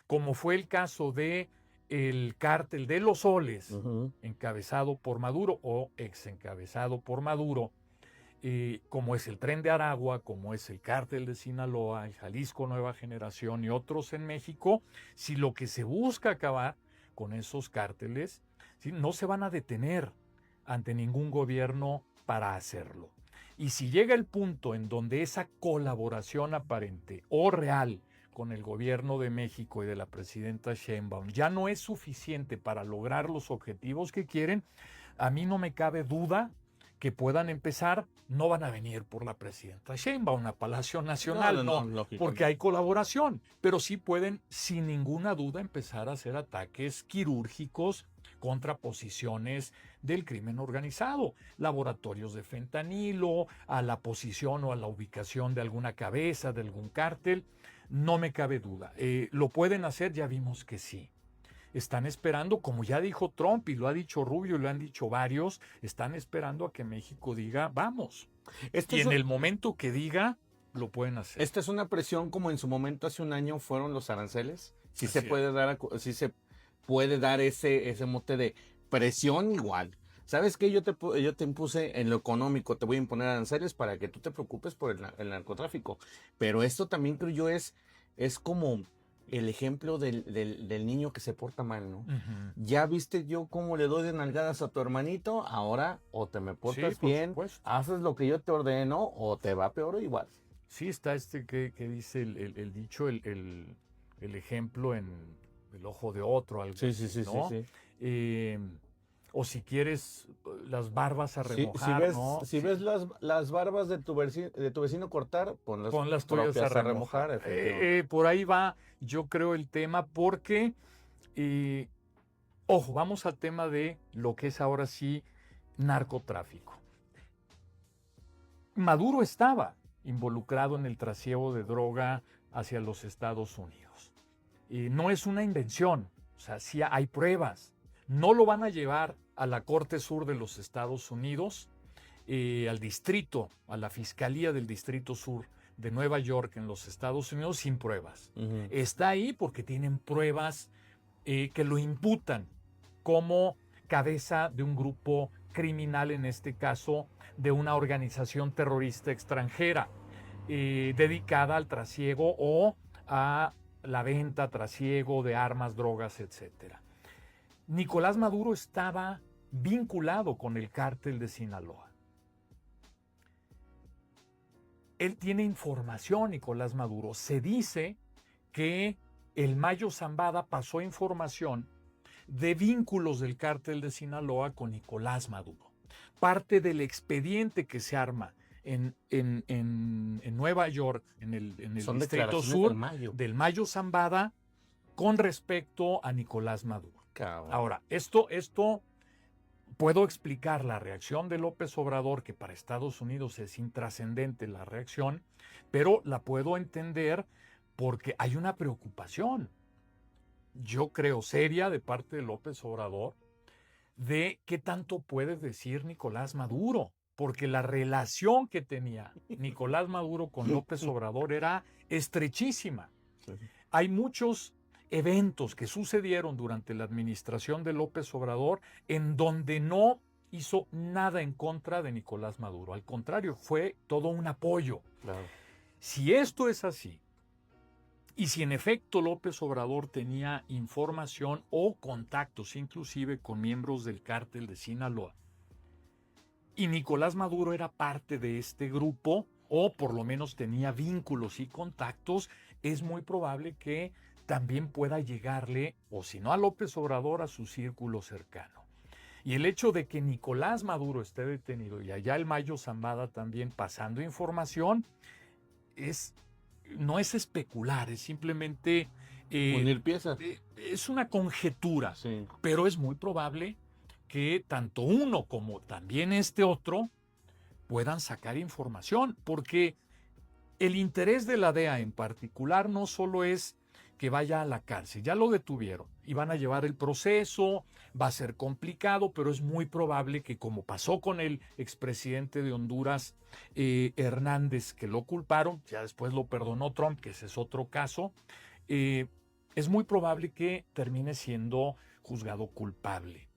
Speaker 3: como fue el caso de el cártel de los Soles, encabezado por Maduro o exencabezado por Maduro, como es el Tren de Aragua, como es el Cártel de Sinaloa, el Jalisco Nueva Generación y otros en México, si lo que se busca acabar con esos cárteles, ¿sí? No se van a detener ante ningún gobierno para hacerlo. Y si llega el punto en donde esa colaboración aparente o real con el gobierno de México y de la presidenta Sheinbaum ya no es suficiente para lograr los objetivos que quieren, a mí no me cabe duda que puedan empezar. No van a venir por la presidenta Sheinbaum a Palacio Nacional, no, porque hay colaboración, pero sí pueden sin ninguna duda empezar a hacer ataques quirúrgicos contra posiciones del crimen organizado, laboratorios de fentanilo, a la posición o a la ubicación de alguna cabeza, de algún cártel. No me cabe duda. ¿Lo pueden hacer? Ya vimos que sí. Están esperando, como ya dijo Trump y lo ha dicho Rubio y lo han dicho varios, están esperando a que México diga, vamos. Y en el momento que diga, lo pueden hacer.
Speaker 2: Esta es una presión como en su momento hace un año fueron los aranceles. Sí se puede dar ese mote de presión igual. ¿Sabes qué? Yo te impuse en lo económico, te voy a imponer aranceles para que tú te preocupes por el narcotráfico. Pero esto también creo yo es como el ejemplo del niño que se porta mal, ¿no?
Speaker 3: Uh-huh.
Speaker 2: Ya viste yo cómo le doy de nalgadas a tu hermanito, ahora o te me portas bien, haces lo que yo te ordeno o te va peor o igual.
Speaker 3: Sí, está que dice el dicho, el ejemplo en el ojo de otro, algo
Speaker 2: sí, ¿no? Sí.
Speaker 3: O si quieres las barbas a remojar, ¿no?
Speaker 2: Si ves las barbas de tu vecino cortar, pon las
Speaker 3: tuyas a remojar. Por ahí va, yo creo, el tema, porque, ojo, vamos al tema de lo que es ahora sí narcotráfico. Maduro estaba involucrado en el trasiego de droga hacia los Estados Unidos. No es una invención, o sea, sí hay pruebas. No lo van a llevar a la Corte Sur de los Estados Unidos, al distrito, a la Fiscalía del Distrito Sur de Nueva York en los Estados Unidos sin pruebas. Uh-huh. Está ahí porque tienen pruebas que lo imputan como cabeza de un grupo criminal, en este caso de una organización terrorista extranjera dedicada al trasiego o a la venta, trasiego de armas, drogas, etcétera. Nicolás Maduro estaba vinculado con el cártel de Sinaloa. Él tiene información, Nicolás Maduro. Se dice que el Mayo Zambada pasó información de vínculos del cártel de Sinaloa con Nicolás Maduro. Parte del expediente que se arma en Nueva York, en el Distrito Sur del Mayo Zambada, con respecto a Nicolás Maduro.
Speaker 2: Cabrón.
Speaker 3: Ahora, esto puedo explicar la reacción de López Obrador, que para Estados Unidos es intrascendente la reacción, pero la puedo entender porque hay una preocupación, yo creo seria, de parte de López Obrador, de qué tanto puede decir Nicolás Maduro, porque la relación que tenía Nicolás Maduro con López Obrador era estrechísima. Sí. Hay muchos eventos que sucedieron durante la administración de López Obrador en donde no hizo nada en contra de Nicolás Maduro. Al contrario, fue todo un apoyo.
Speaker 2: Claro.
Speaker 3: Si esto es así, y si en efecto López Obrador tenía información o contactos inclusive con miembros del cártel de Sinaloa, y Nicolás Maduro era parte de este grupo, o por lo menos tenía vínculos y contactos, es muy probable que también pueda llegarle, o si no a López Obrador, a su círculo cercano. Y el hecho de que Nicolás Maduro esté detenido y allá el Mayo Zambada también pasando información, no es especular, es simplemente
Speaker 2: unir piezas.
Speaker 3: Es una conjetura,
Speaker 2: sí.
Speaker 3: Pero es muy probable que tanto uno como también este otro puedan sacar información, porque el interés de la DEA en particular no solo es que vaya a la cárcel, ya lo detuvieron y van a llevar el proceso, va a ser complicado, pero es muy probable que, como pasó con el expresidente de Honduras, Hernández, que lo culparon, ya después lo perdonó Trump, que ese es otro caso, es muy probable que termine siendo juzgado culpable.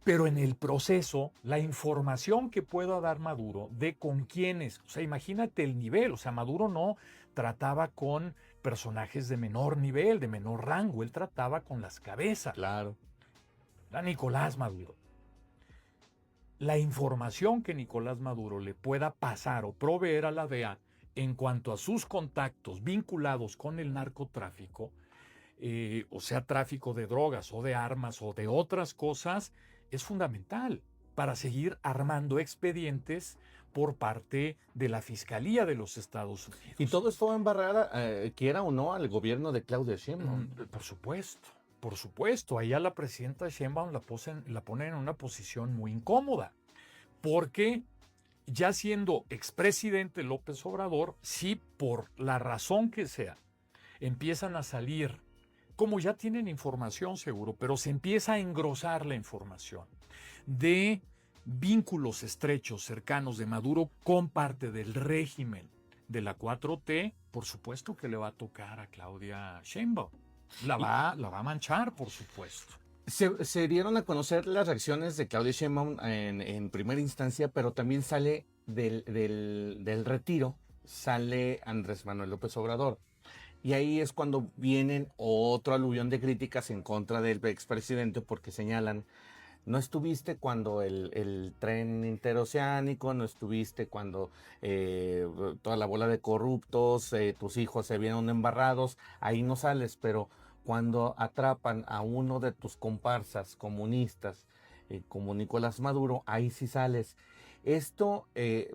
Speaker 3: Pero en el proceso, la información que pueda dar Maduro de con quiénes, o sea, imagínate el nivel, o sea, Maduro no trataba con personajes de menor nivel, de menor rango, él trataba con las cabezas.
Speaker 2: Claro.
Speaker 3: era Nicolás Maduro. La información que Nicolás Maduro le pueda pasar o proveer a la DEA en cuanto a sus contactos vinculados con el narcotráfico, o sea, tráfico de drogas o de armas o de otras cosas, es fundamental para seguir armando expedientes por parte de la Fiscalía de los Estados Unidos.
Speaker 2: Y todo esto va a embarrar, quiera o no, al gobierno de Claudia Sheinbaum.
Speaker 3: Por supuesto. Ahí a la presidenta Sheinbaum la ponen en una posición muy incómoda, porque ya siendo expresidente López Obrador, si por la razón que sea empiezan a salir, como ya tienen información seguro, pero se empieza a engrosar la información de vínculos estrechos, cercanos de Maduro con parte del régimen de la 4T, por supuesto que le va a tocar a Claudia Sheinbaum. La va a manchar, por supuesto.
Speaker 2: Se dieron a conocer las reacciones de Claudia Sheinbaum en primera instancia, pero también sale del retiro, sale Andrés Manuel López Obrador. Y ahí es cuando vienen otro aluvión de críticas en contra del expresidente, porque señalan: no estuviste cuando el tren interoceánico, no estuviste cuando toda la bola de corruptos, tus hijos se vieron embarrados, ahí no sales, pero cuando atrapan a uno de tus comparsas comunistas, como Nicolás Maduro, ahí sí sales. Esto,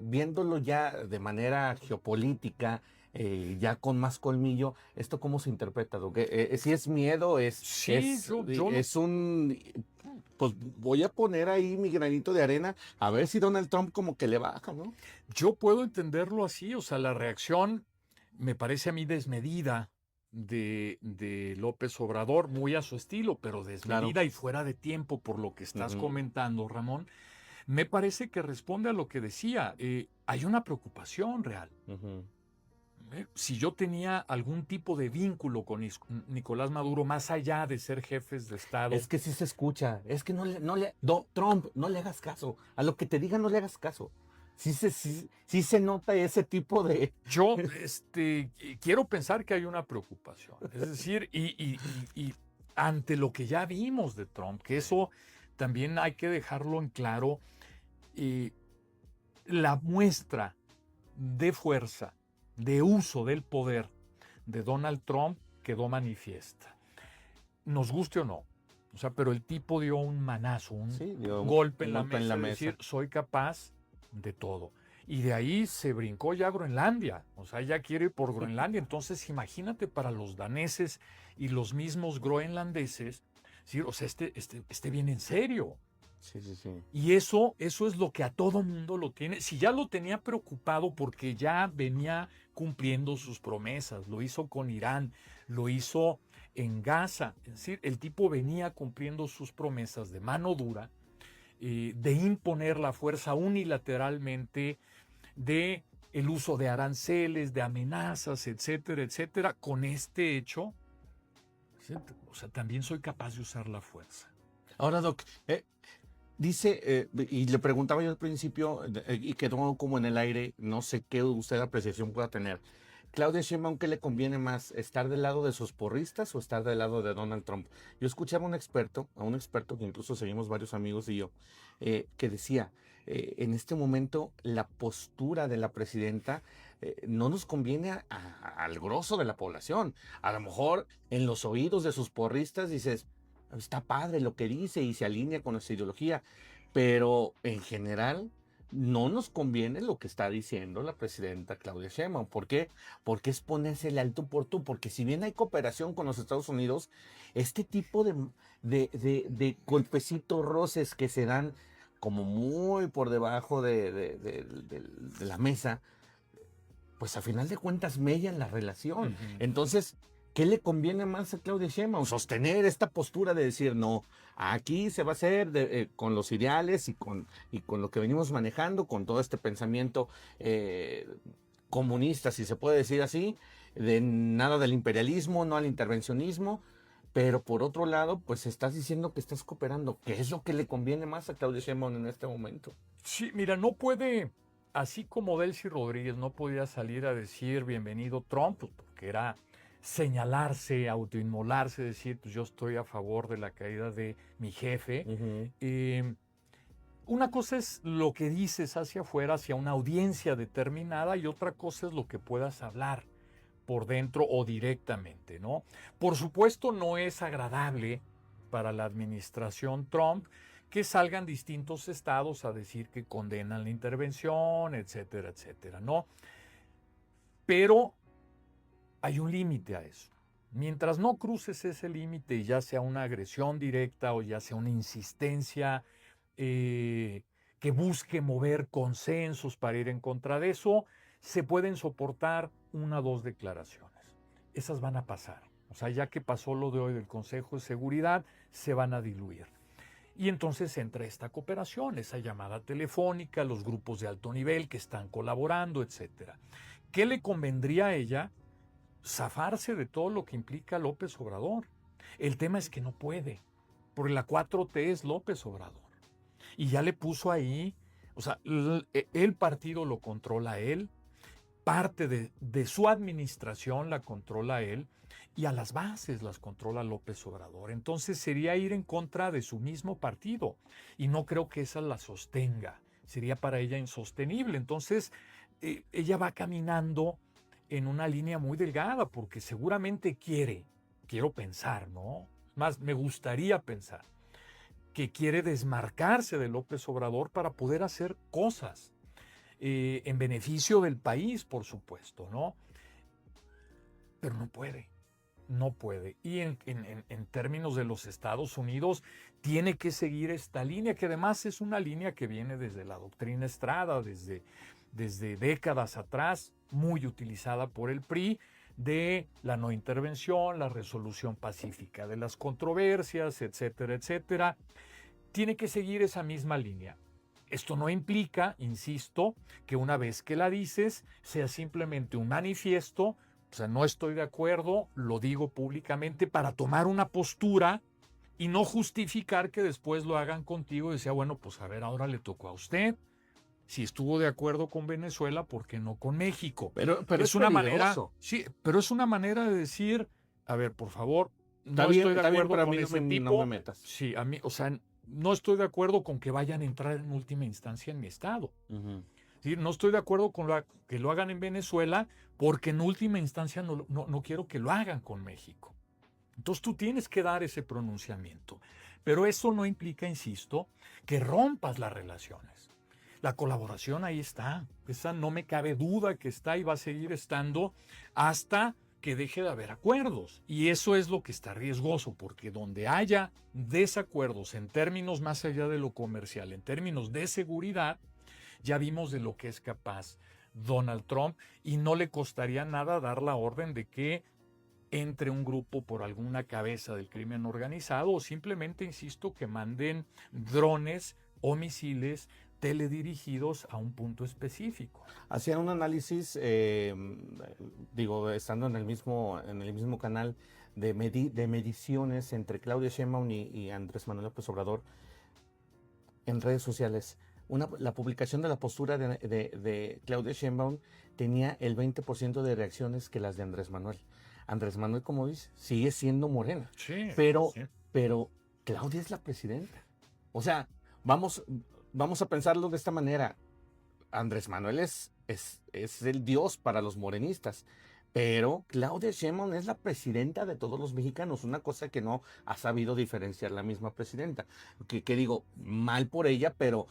Speaker 2: viéndolo ya de manera geopolítica, ya con más colmillo, ¿esto cómo se interpreta, Doc? Si es miedo, es un... Pues voy a poner ahí mi granito de arena a ver si Donald Trump como que le baja, ¿no?
Speaker 3: Yo puedo entenderlo así, o sea, la reacción me parece a mí desmedida de López Obrador, muy a su estilo, pero desmedida, claro, y fuera de tiempo por lo que estás comentando, Ramón. Me parece que responde a lo que decía. Hay una preocupación real. Si yo tenía algún tipo de vínculo con Nicolás Maduro, más allá de ser jefes de Estado...
Speaker 2: Es que sí se escucha. Es que Trump, no le hagas caso. A lo que te diga no le hagas caso. Sí se nota ese tipo de...
Speaker 3: Yo quiero pensar que hay una preocupación. Es decir, y ante lo que ya vimos de Trump, que eso también hay que dejarlo en claro, la muestra de fuerza, de uso del poder de Donald Trump quedó manifiesta. Nos guste o no. O sea, pero el tipo dio un manazo, un golpe en la mesa, es decir, soy capaz de todo. Y de ahí se brincó ya a Groenlandia. O sea, ya quiere ir por Groenlandia. Entonces, imagínate para los daneses y los mismos groenlandeses, ¿sí? O sea, este viene en serio.
Speaker 2: Sí.
Speaker 3: Y eso es lo que a todo mundo lo tiene. Si ya lo tenía preocupado porque ya venía cumpliendo sus promesas, lo hizo con Irán, lo hizo en Gaza. Es decir, el tipo venía cumpliendo sus promesas de mano dura, de imponer la fuerza unilateralmente, de el uso de aranceles, de amenazas, etcétera, etcétera. Con este hecho, o sea, también soy capaz de usar la fuerza.
Speaker 2: Ahora, Doc, dice, y le preguntaba yo al principio, y quedó como en el aire, no sé qué usted apreciación pueda tener. Claudia Sheinbaum, ¿qué le conviene más? ¿Estar del lado de sus porristas o estar del lado de Donald Trump? Yo escuchaba a un experto que incluso seguimos varios amigos y yo, que decía, en este momento la postura de la presidenta no nos conviene al grosso de la población. A lo mejor en los oídos de sus porristas dices, está padre lo que dice y se alinea con nuestra ideología, pero en general no nos conviene lo que está diciendo la presidenta Claudia Sheinbaum. ¿Por qué? Porque es ponerse el al tú por tú, porque si bien hay cooperación con los Estados Unidos, este tipo de golpecitos, roces que se dan como muy por debajo de la mesa, pues a final de cuentas mellan la relación. Entonces, ¿qué le conviene más a Claudia Sheinbaum? Sostener esta postura de decir, no, aquí se va a hacer con los ideales y con lo que venimos manejando, con todo este pensamiento comunista, si se puede decir así, de nada del imperialismo, no al intervencionismo, pero por otro lado, pues estás diciendo que estás cooperando. ¿Qué es lo que le conviene más a Claudia Sheinbaum en este momento?
Speaker 3: Sí, mira, no puede, así como Delcy Rodríguez no podía salir a decir bienvenido Trump, pues porque era señalarse, autoinmolarse, decir, pues yo estoy a favor de la caída de mi jefe. Una cosa es lo que dices hacia afuera, hacia una audiencia determinada, y otra cosa es lo que puedas hablar por dentro o directamente, ¿no? Por supuesto, no es agradable para la administración Trump que salgan distintos estados a decir que condenan la intervención, etcétera, etcétera, ¿no? Pero hay un límite a eso. Mientras no cruces ese límite, ya sea una agresión directa o ya sea una insistencia que busque mover consensos para ir en contra de eso, se pueden soportar 1 o 2 declaraciones. Esas van a pasar. O sea, ya que pasó lo de hoy del Consejo de Seguridad, se van a diluir. Y entonces entra esta cooperación, esa llamada telefónica, los grupos de alto nivel que están colaborando, etc. ¿Qué le convendría a ella? Zafarse de todo lo que implica López Obrador. El tema es que no puede, porque la 4T es López Obrador. Y ya le puso ahí, o sea, el partido lo controla él, parte de su administración la controla él, y a las bases las controla López Obrador. Entonces sería ir en contra de su mismo partido, y no creo que esa la sostenga. Sería para ella insostenible. Entonces ella va caminando en una línea muy delgada, porque seguramente quiero pensar, ¿no? Más, me gustaría pensar que quiere desmarcarse de López Obrador para poder hacer cosas en beneficio del país, por supuesto, ¿no? Pero no puede. Y en términos de los Estados Unidos, tiene que seguir esta línea, que además es una línea que viene desde la doctrina Estrada, desde décadas atrás, muy utilizada por el PRI, de la no intervención, la resolución pacífica de las controversias, etcétera, etcétera. Tiene que seguir esa misma línea. Esto no implica, insisto, que una vez que la dices sea simplemente un manifiesto, o sea, no estoy de acuerdo, lo digo públicamente para tomar una postura y no justificar que después lo hagan contigo y decía, bueno, pues a ver, ahora le tocó a usted. Si estuvo de acuerdo con Venezuela, ¿por qué no con México?
Speaker 2: Pero
Speaker 3: es una manera, sí, pero es una manera de decir, a ver, por favor, no estoy de acuerdo con ese tipo.
Speaker 2: No me metas.
Speaker 3: Sí, a mí, o sea, no estoy de acuerdo con que vayan a entrar en última instancia en mi estado. ¿Sí? No estoy de acuerdo con que lo hagan en Venezuela, porque en última instancia no quiero que lo hagan con México. Entonces tú tienes que dar ese pronunciamiento. Pero eso no implica, insisto, que rompas las relaciones. La colaboración ahí está. Esa no me cabe duda que está y va a seguir estando hasta que deje de haber acuerdos. Y eso es lo que está riesgoso, porque donde haya desacuerdos en términos más allá de lo comercial, en términos de seguridad, ya vimos de lo que es capaz Donald Trump, y no le costaría nada dar la orden de que entre un grupo por alguna cabeza del crimen organizado, o simplemente, insisto, que manden drones o misiles teledirigidos a un punto específico.
Speaker 2: Hacían un análisis, estando en el mismo canal de mediciones entre Claudia Sheinbaum y Andrés Manuel López Obrador en redes sociales. La publicación de la postura de Claudia Sheinbaum tenía el 20% de reacciones que las de Andrés Manuel. Andrés Manuel, como dice, sigue siendo Morena.
Speaker 3: Sí,
Speaker 2: pero
Speaker 3: sí.
Speaker 2: Claudia es la presidenta. O sea, vamos a pensarlo de esta manera. Andrés Manuel es el dios para los morenistas, pero Claudia Sheinbaum es la presidenta de todos los mexicanos, una cosa que no ha sabido diferenciar la misma presidenta. Que digo, mal por ella, pero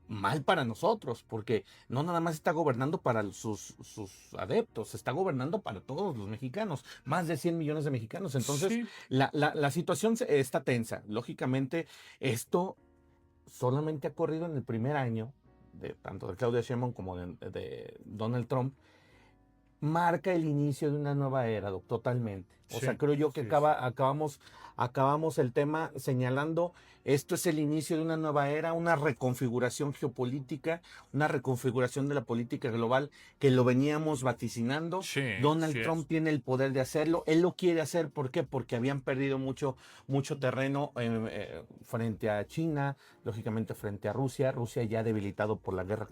Speaker 2: mal para nosotros, porque no nada más está gobernando para sus adeptos, está gobernando para todos los mexicanos, más de 100 millones de mexicanos. Entonces, sí, la situación está tensa. Lógicamente, esto solamente ha corrido en el primer año, tanto de Claudia Sheinbaum como de Donald Trump. Marca el inicio de una nueva era, totalmente. O sea, creo yo que acabamos el tema señalando, esto es el inicio de una nueva era, una reconfiguración geopolítica, una reconfiguración de la política global que lo veníamos vaticinando. Donald Trump tiene el poder de hacerlo, él lo quiere hacer, ¿por qué? Porque habían perdido mucho terreno frente a China, lógicamente frente a Rusia ya debilitado por la guerra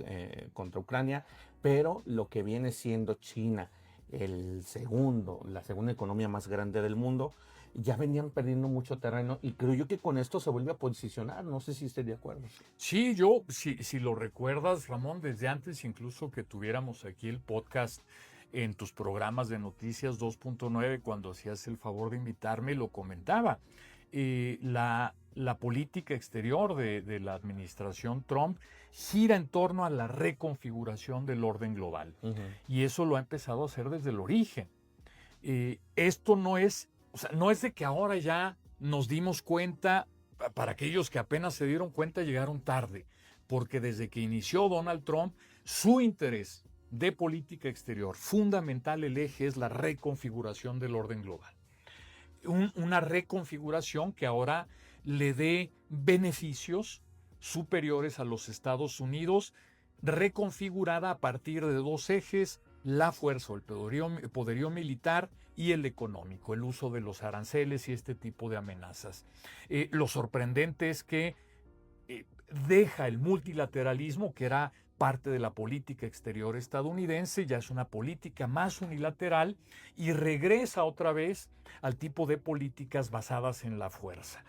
Speaker 2: contra Ucrania, pero lo que viene siendo China, la segunda economía más grande del mundo, ya venían perdiendo mucho terreno y creo yo que con esto se vuelve a posicionar. No sé si esté de acuerdo.
Speaker 3: Sí, si lo recuerdas, Ramón, desde antes incluso que tuviéramos aquí el podcast en tus programas de Noticias 2.9, cuando hacías el favor de invitarme, lo comentaba. La política exterior de la administración Trump gira en torno a la reconfiguración del orden global. Y eso lo ha empezado a hacer desde el origen. Esto no es, o sea, no es de que ahora ya nos dimos cuenta, para aquellos que apenas se dieron cuenta llegaron tarde, porque desde que inició Donald Trump, su interés de política exterior fundamental, el eje es la reconfiguración del orden global. Una reconfiguración que ahora le dé beneficios superiores a los Estados Unidos, reconfigurada a partir de dos ejes: la fuerza o el poderío militar y el económico, el uso de los aranceles y este tipo de amenazas. Lo sorprendente es que deja el multilateralismo, que era parte de la política exterior estadounidense, ya es una política más unilateral, y regresa otra vez al tipo de políticas basadas en la fuerza.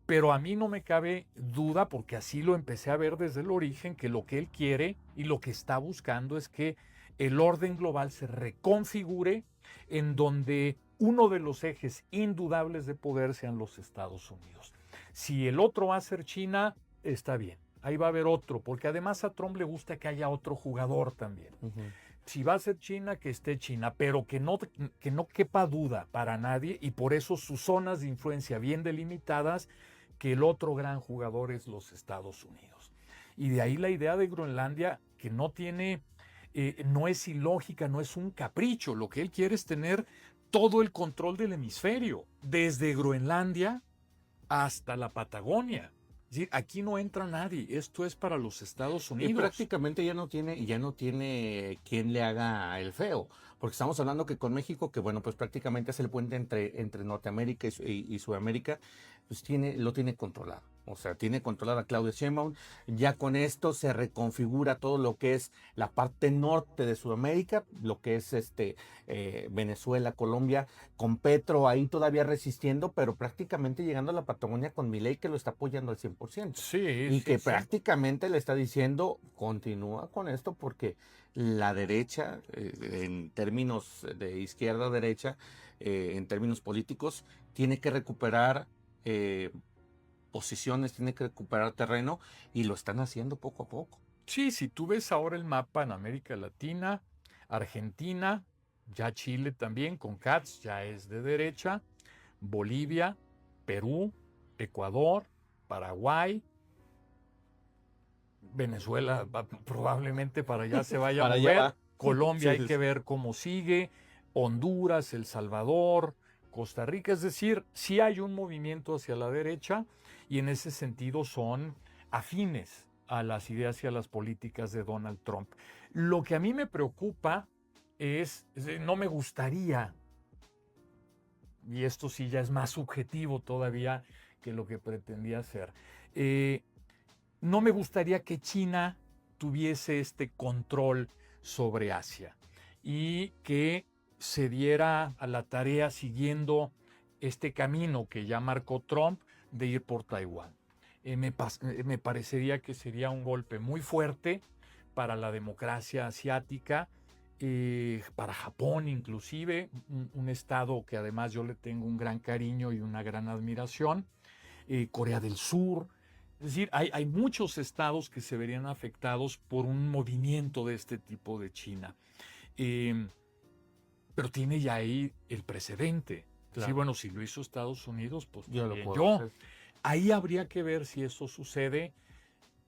Speaker 3: Pero a mí no me cabe duda, porque así lo empecé a ver desde el origen, que lo que él quiere y lo que está buscando es que el orden global se reconfigure en donde uno de los ejes indudables de poder sean los Estados Unidos. Si el otro va a ser China, está bien. Ahí va a haber otro, porque además a Trump le gusta que haya otro jugador también. Si va a ser China, que esté China, pero que no quepa duda para nadie, y por eso sus zonas de influencia bien delimitadas, que el otro gran jugador es los Estados Unidos. Y de ahí la idea de Groenlandia, que no es ilógica, no es un capricho. Lo que él quiere es tener todo el control del hemisferio, desde Groenlandia hasta la Patagonia. Es decir, aquí no entra nadie, esto es para los Estados Unidos.
Speaker 2: Y prácticamente ya no tiene quien le haga el feo, porque estamos hablando que con México, que bueno, pues prácticamente es el puente entre Norteamérica y Sudamérica, pues lo tiene controlado. O sea, tiene controlada Claudia Sheinbaum. Ya con esto se reconfigura todo lo que es la parte norte de Sudamérica, lo que es Venezuela, Colombia, con Petro ahí todavía resistiendo, pero prácticamente llegando a la Patagonia con Milei, que lo está apoyando al 100%. Y que prácticamente le está diciendo, continúa con esto, porque la derecha, en términos de izquierda a derecha, en términos políticos, tiene que recuperar posiciones, tiene que recuperar terreno, y lo están haciendo poco a poco.
Speaker 3: Sí, si tú ves ahora el mapa en América Latina, Argentina, ya Chile también con Katz ya es de derecha, Bolivia, Perú, Ecuador, Paraguay, Venezuela probablemente para allá se vaya a mover, Colombia hay que ver cómo sigue, Honduras, El Salvador, Costa Rica, es decir, sí hay un movimiento hacia la derecha, y en ese sentido son afines a las ideas y a las políticas de Donald Trump. Lo que a mí me preocupa no me gustaría, y esto sí ya es más subjetivo todavía que lo que pretendía hacer, no me gustaría que China tuviese este control sobre Asia y que se diera a la tarea siguiendo este camino que ya marcó Trump de ir por Taiwán. Me parecería que sería un golpe muy fuerte para la democracia asiática, para Japón inclusive, un estado que además yo le tengo un gran cariño y una gran admiración, Corea del Sur. Es decir, hay muchos estados que se verían afectados por un movimiento de este tipo de China. Pero tiene ya ahí el precedente. Claro. Sí, bueno, si lo hizo Estados Unidos, pues yo lo puedo hacer. Ahí habría que ver si eso sucede,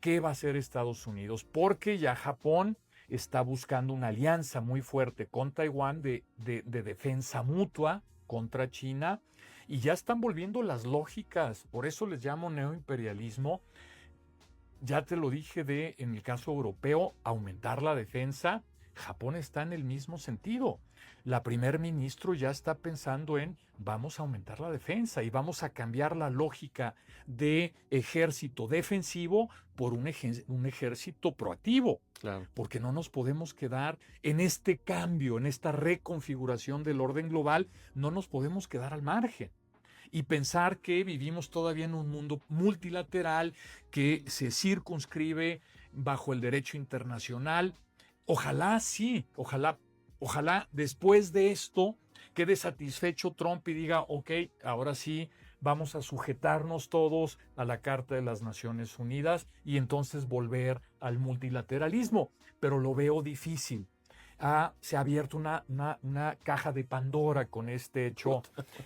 Speaker 3: qué va a hacer Estados Unidos, porque ya Japón está buscando una alianza muy fuerte con Taiwán de defensa mutua contra China, y ya están volviendo las lógicas, por eso les llamo neoimperialismo. Ya te lo dije en el caso europeo, aumentar la defensa. Japón está en el mismo sentido. La primer ministro ya está pensando en vamos a aumentar la defensa y vamos a cambiar la lógica de ejército defensivo por un ejército proactivo.
Speaker 4: Claro.
Speaker 3: Porque no nos podemos quedar en este cambio, en esta reconfiguración del orden global, no nos podemos quedar al margen. Y pensar que vivimos todavía en un mundo multilateral que se circunscribe bajo el derecho internacional. Ojalá sí, ojalá después de esto quede satisfecho Trump y diga, ok, ahora sí vamos a sujetarnos todos a la Carta de las Naciones Unidas y entonces volver al multilateralismo, pero lo veo difícil. Se ha abierto una caja de Pandora con este hecho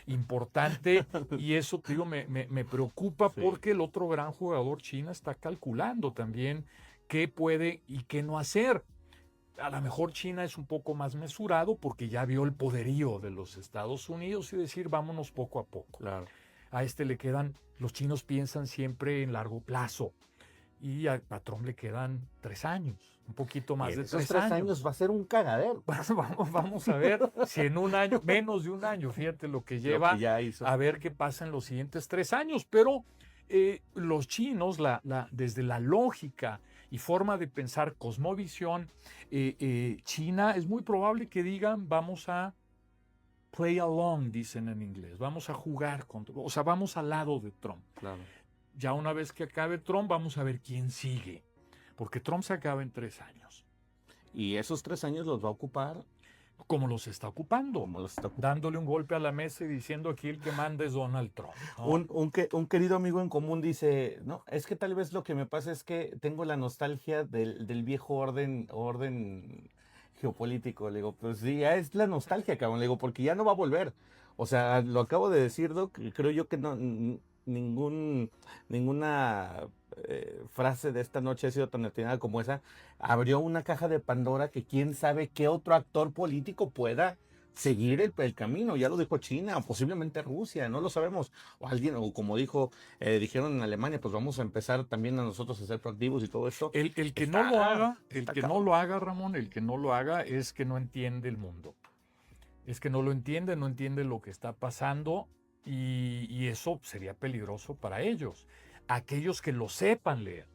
Speaker 3: importante y eso, te digo, me preocupa porque el otro gran jugador, China, está calculando también qué puede y qué no hacer. A lo mejor China es un poco más mesurado porque ya vio el poderío de los Estados Unidos y decir vámonos poco a poco.
Speaker 4: Claro.
Speaker 3: A los chinos piensan siempre en largo plazo y al patrón le quedan 3 años, un poquito más de 3
Speaker 4: años va a ser un cagadero.
Speaker 3: Vamos a ver si en un año, menos de un año, fíjate lo que lleva, a ver qué pasa en los siguientes 3 años. Pero los chinos, desde la lógica y forma de pensar, cosmovisión, China es muy probable que digan vamos a play along, dicen en inglés, vamos a jugar o sea, vamos al lado de Trump.
Speaker 4: Claro.
Speaker 3: Ya una vez que acabe Trump, vamos a ver quién sigue, porque Trump se acaba en 3 años.
Speaker 4: Y esos 3 años los va a ocupar
Speaker 3: como los está ocupando, dándole un golpe a la mesa y diciendo aquí el que manda es Donald Trump, ¿no?
Speaker 4: Un querido amigo en común dice, no, es que tal vez lo que me pasa es que tengo la nostalgia del viejo orden geopolítico. Le digo, pues sí, ya es la nostalgia, cabrón. Le digo, porque ya no va a volver. O sea, lo acabo de decir, Doc, creo yo que no, ninguna frase de esta noche ha sido tan atinada como esa. Abrió una caja de Pandora que quién sabe qué otro actor político pueda seguir el camino. Ya lo dijo China, posiblemente Rusia, no lo sabemos. O alguien, o como dijeron en Alemania, pues vamos a empezar también a nosotros a ser proactivos y todo esto.
Speaker 3: El que no lo haga, Ramón, el que no lo haga es que no entiende el mundo. Es que no lo entiende, no entiende lo que está pasando y eso sería peligroso para ellos. Aquellos que lo sepan leer,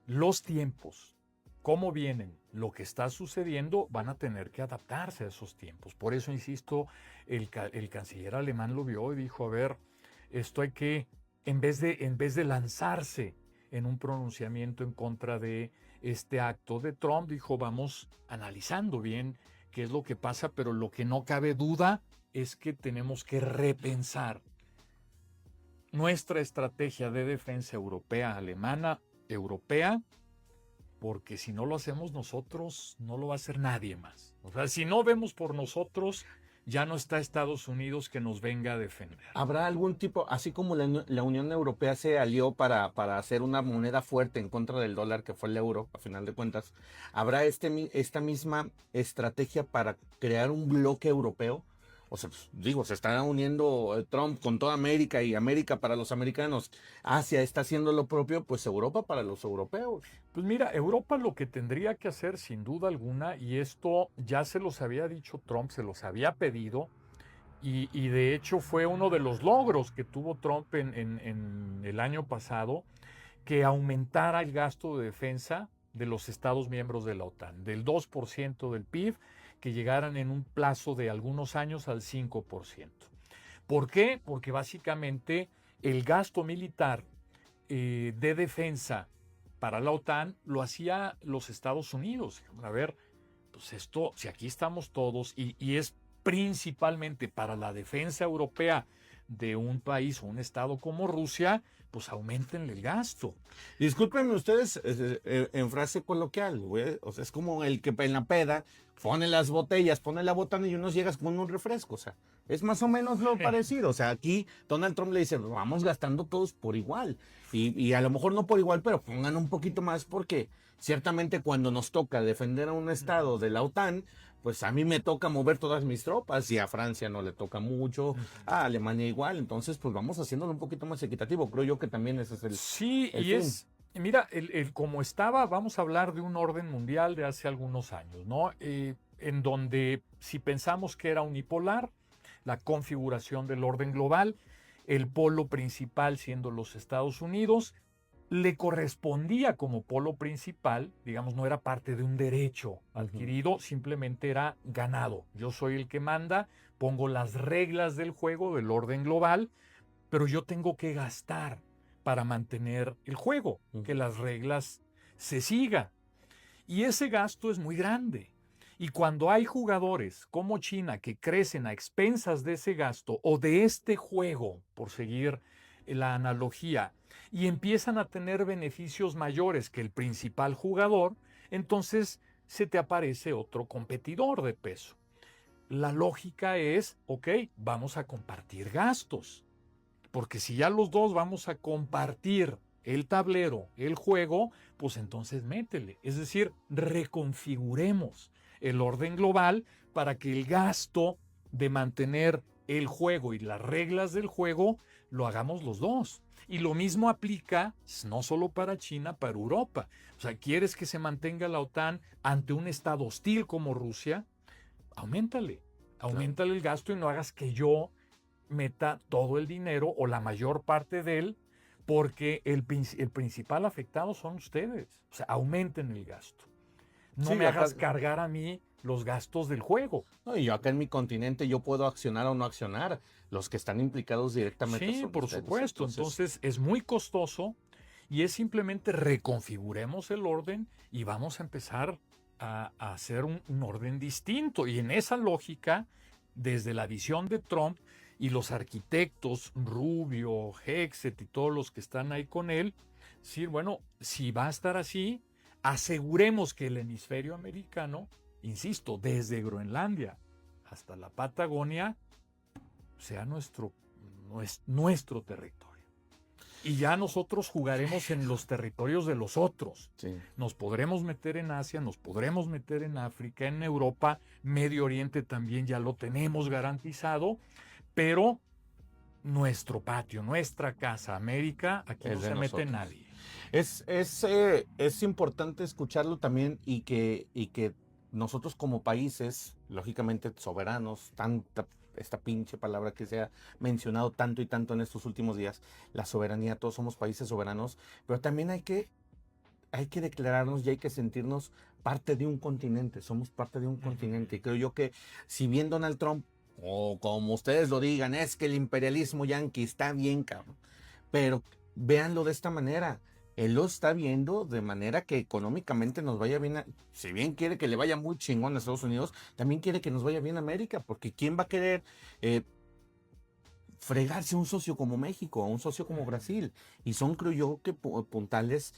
Speaker 3: los tiempos, cómo vienen, lo que está sucediendo, van a tener que adaptarse a esos tiempos. Por eso, insisto, el canciller alemán lo vio y dijo, a ver, esto hay que, en vez de lanzarse en un pronunciamiento en contra de este acto de Trump, dijo, vamos analizando bien qué es lo que pasa, pero lo que no cabe duda es que tenemos que repensar nuestra estrategia de defensa europea, alemana, europea, porque si no lo hacemos nosotros, no lo va a hacer nadie más. O sea, si no vemos por nosotros, ya no está Estados Unidos que nos venga a defender.
Speaker 4: ¿Habrá algún tipo, así como la Unión Europea se alió para hacer una moneda fuerte en contra del dólar, que fue el euro, a final de cuentas, habrá esta misma estrategia para crear un bloque europeo? O sea, pues, digo, se está uniendo Trump con toda América y América para los americanos. Asia está haciendo lo propio, pues Europa para los europeos.
Speaker 3: Pues mira, Europa lo que tendría que hacer sin duda alguna, y esto ya se los había dicho Trump, se los había pedido, y de hecho fue uno de los logros que tuvo Trump en el año pasado, que aumentara el gasto de defensa de los Estados miembros de la OTAN, del 2% del PIB, que llegaran en un plazo de algunos años al 5%. ¿Por qué? Porque básicamente el gasto militar de defensa para la OTAN lo hacía los Estados Unidos. A ver, pues esto, si aquí estamos todos y es principalmente para la defensa europea de un país o un estado como Rusia, pues aumentenle el gasto.
Speaker 4: Discúlpenme ustedes, en frase coloquial, güey, o sea, es como el que en la peda pone las botellas, pone la botana y unos llegas con un refresco, o sea, es más o menos lo parecido. O sea, aquí Donald Trump le dice, vamos gastando todos por igual, y a lo mejor no por igual, pero pongan un poquito más, porque ciertamente cuando nos toca defender a un estado de la OTAN, pues a mí me toca mover todas mis tropas y a Francia no le toca mucho, a Alemania igual, entonces pues vamos haciéndolo un poquito más equitativo. Creo yo que también ese es el...
Speaker 3: Sí,
Speaker 4: el
Speaker 3: y
Speaker 4: fin.
Speaker 3: es, Mira, como estaba, vamos a hablar de un orden mundial de hace algunos años, ¿no? En donde si pensamos que era unipolar, la configuración del orden global, el polo principal siendo los Estados Unidos, le correspondía como polo principal, digamos, no era parte de un derecho adquirido, simplemente era ganado. Yo soy el que manda, pongo las reglas del juego, del orden global, pero yo tengo que gastar para mantener el juego, que las reglas se sigan. Y ese gasto es muy grande. Y cuando hay jugadores como China que crecen a expensas de ese gasto o de este juego, por seguir la analogía, y empiezan a tener beneficios mayores que el principal jugador, entonces se te aparece otro competidor de peso. La lógica es, ok, vamos a compartir gastos. Porque si ya los dos vamos a compartir el tablero, el juego, pues entonces métele. Es decir, reconfiguremos el orden global para que el gasto de mantener el juego y las reglas del juego lo hagamos los dos. Y lo mismo aplica no solo para China, para Europa. O sea, ¿quieres que se mantenga la OTAN ante un estado hostil como Rusia? Auméntale el gasto y no hagas que yo meta todo el dinero o la mayor parte de él, porque el principal afectado son ustedes. O sea, aumenten el gasto. No me hagas cargar a mí los gastos del juego.
Speaker 2: No, y yo acá en mi continente yo puedo accionar o no accionar. Los que están implicados directamente
Speaker 3: Sí,
Speaker 2: son
Speaker 3: por
Speaker 2: ustedes.
Speaker 3: supuesto. Entonces es muy costoso y es simplemente reconfiguremos el orden y vamos a empezar a hacer un orden distinto. Y en esa lógica, desde la visión de Trump y los arquitectos, Rubio, Hexet y todos los que están ahí con él, sí, bueno, si va a estar así, aseguremos que el hemisferio americano, insisto, desde Groenlandia hasta la Patagonia, sea nuestro territorio. Y ya nosotros jugaremos en los territorios de los otros.
Speaker 2: Sí.
Speaker 3: Nos podremos meter en Asia, nos podremos meter en África, en Europa, Medio Oriente también ya lo tenemos garantizado, pero nuestro patio, nuestra casa, América, aquí no se mete nadie.
Speaker 2: Es importante escucharlo también y que nosotros como países, lógicamente soberanos, esta pinche palabra que se ha mencionado tanto y tanto en estos últimos días, la soberanía, todos somos países soberanos, pero también hay que declararnos y hay que sentirnos parte de un continente, somos parte de un continente. Y creo yo que si bien Donald Trump, o como ustedes lo digan, es que el imperialismo yanqui está bien, cabrón, pero véanlo de esta manera. Él lo está viendo de manera que económicamente nos vaya bien. Si bien quiere que le vaya muy chingón a Estados Unidos, también quiere que nos vaya bien a América, porque ¿quién va a querer fregarse a un socio como México, a un socio como Brasil? Y son, creo yo, que puntales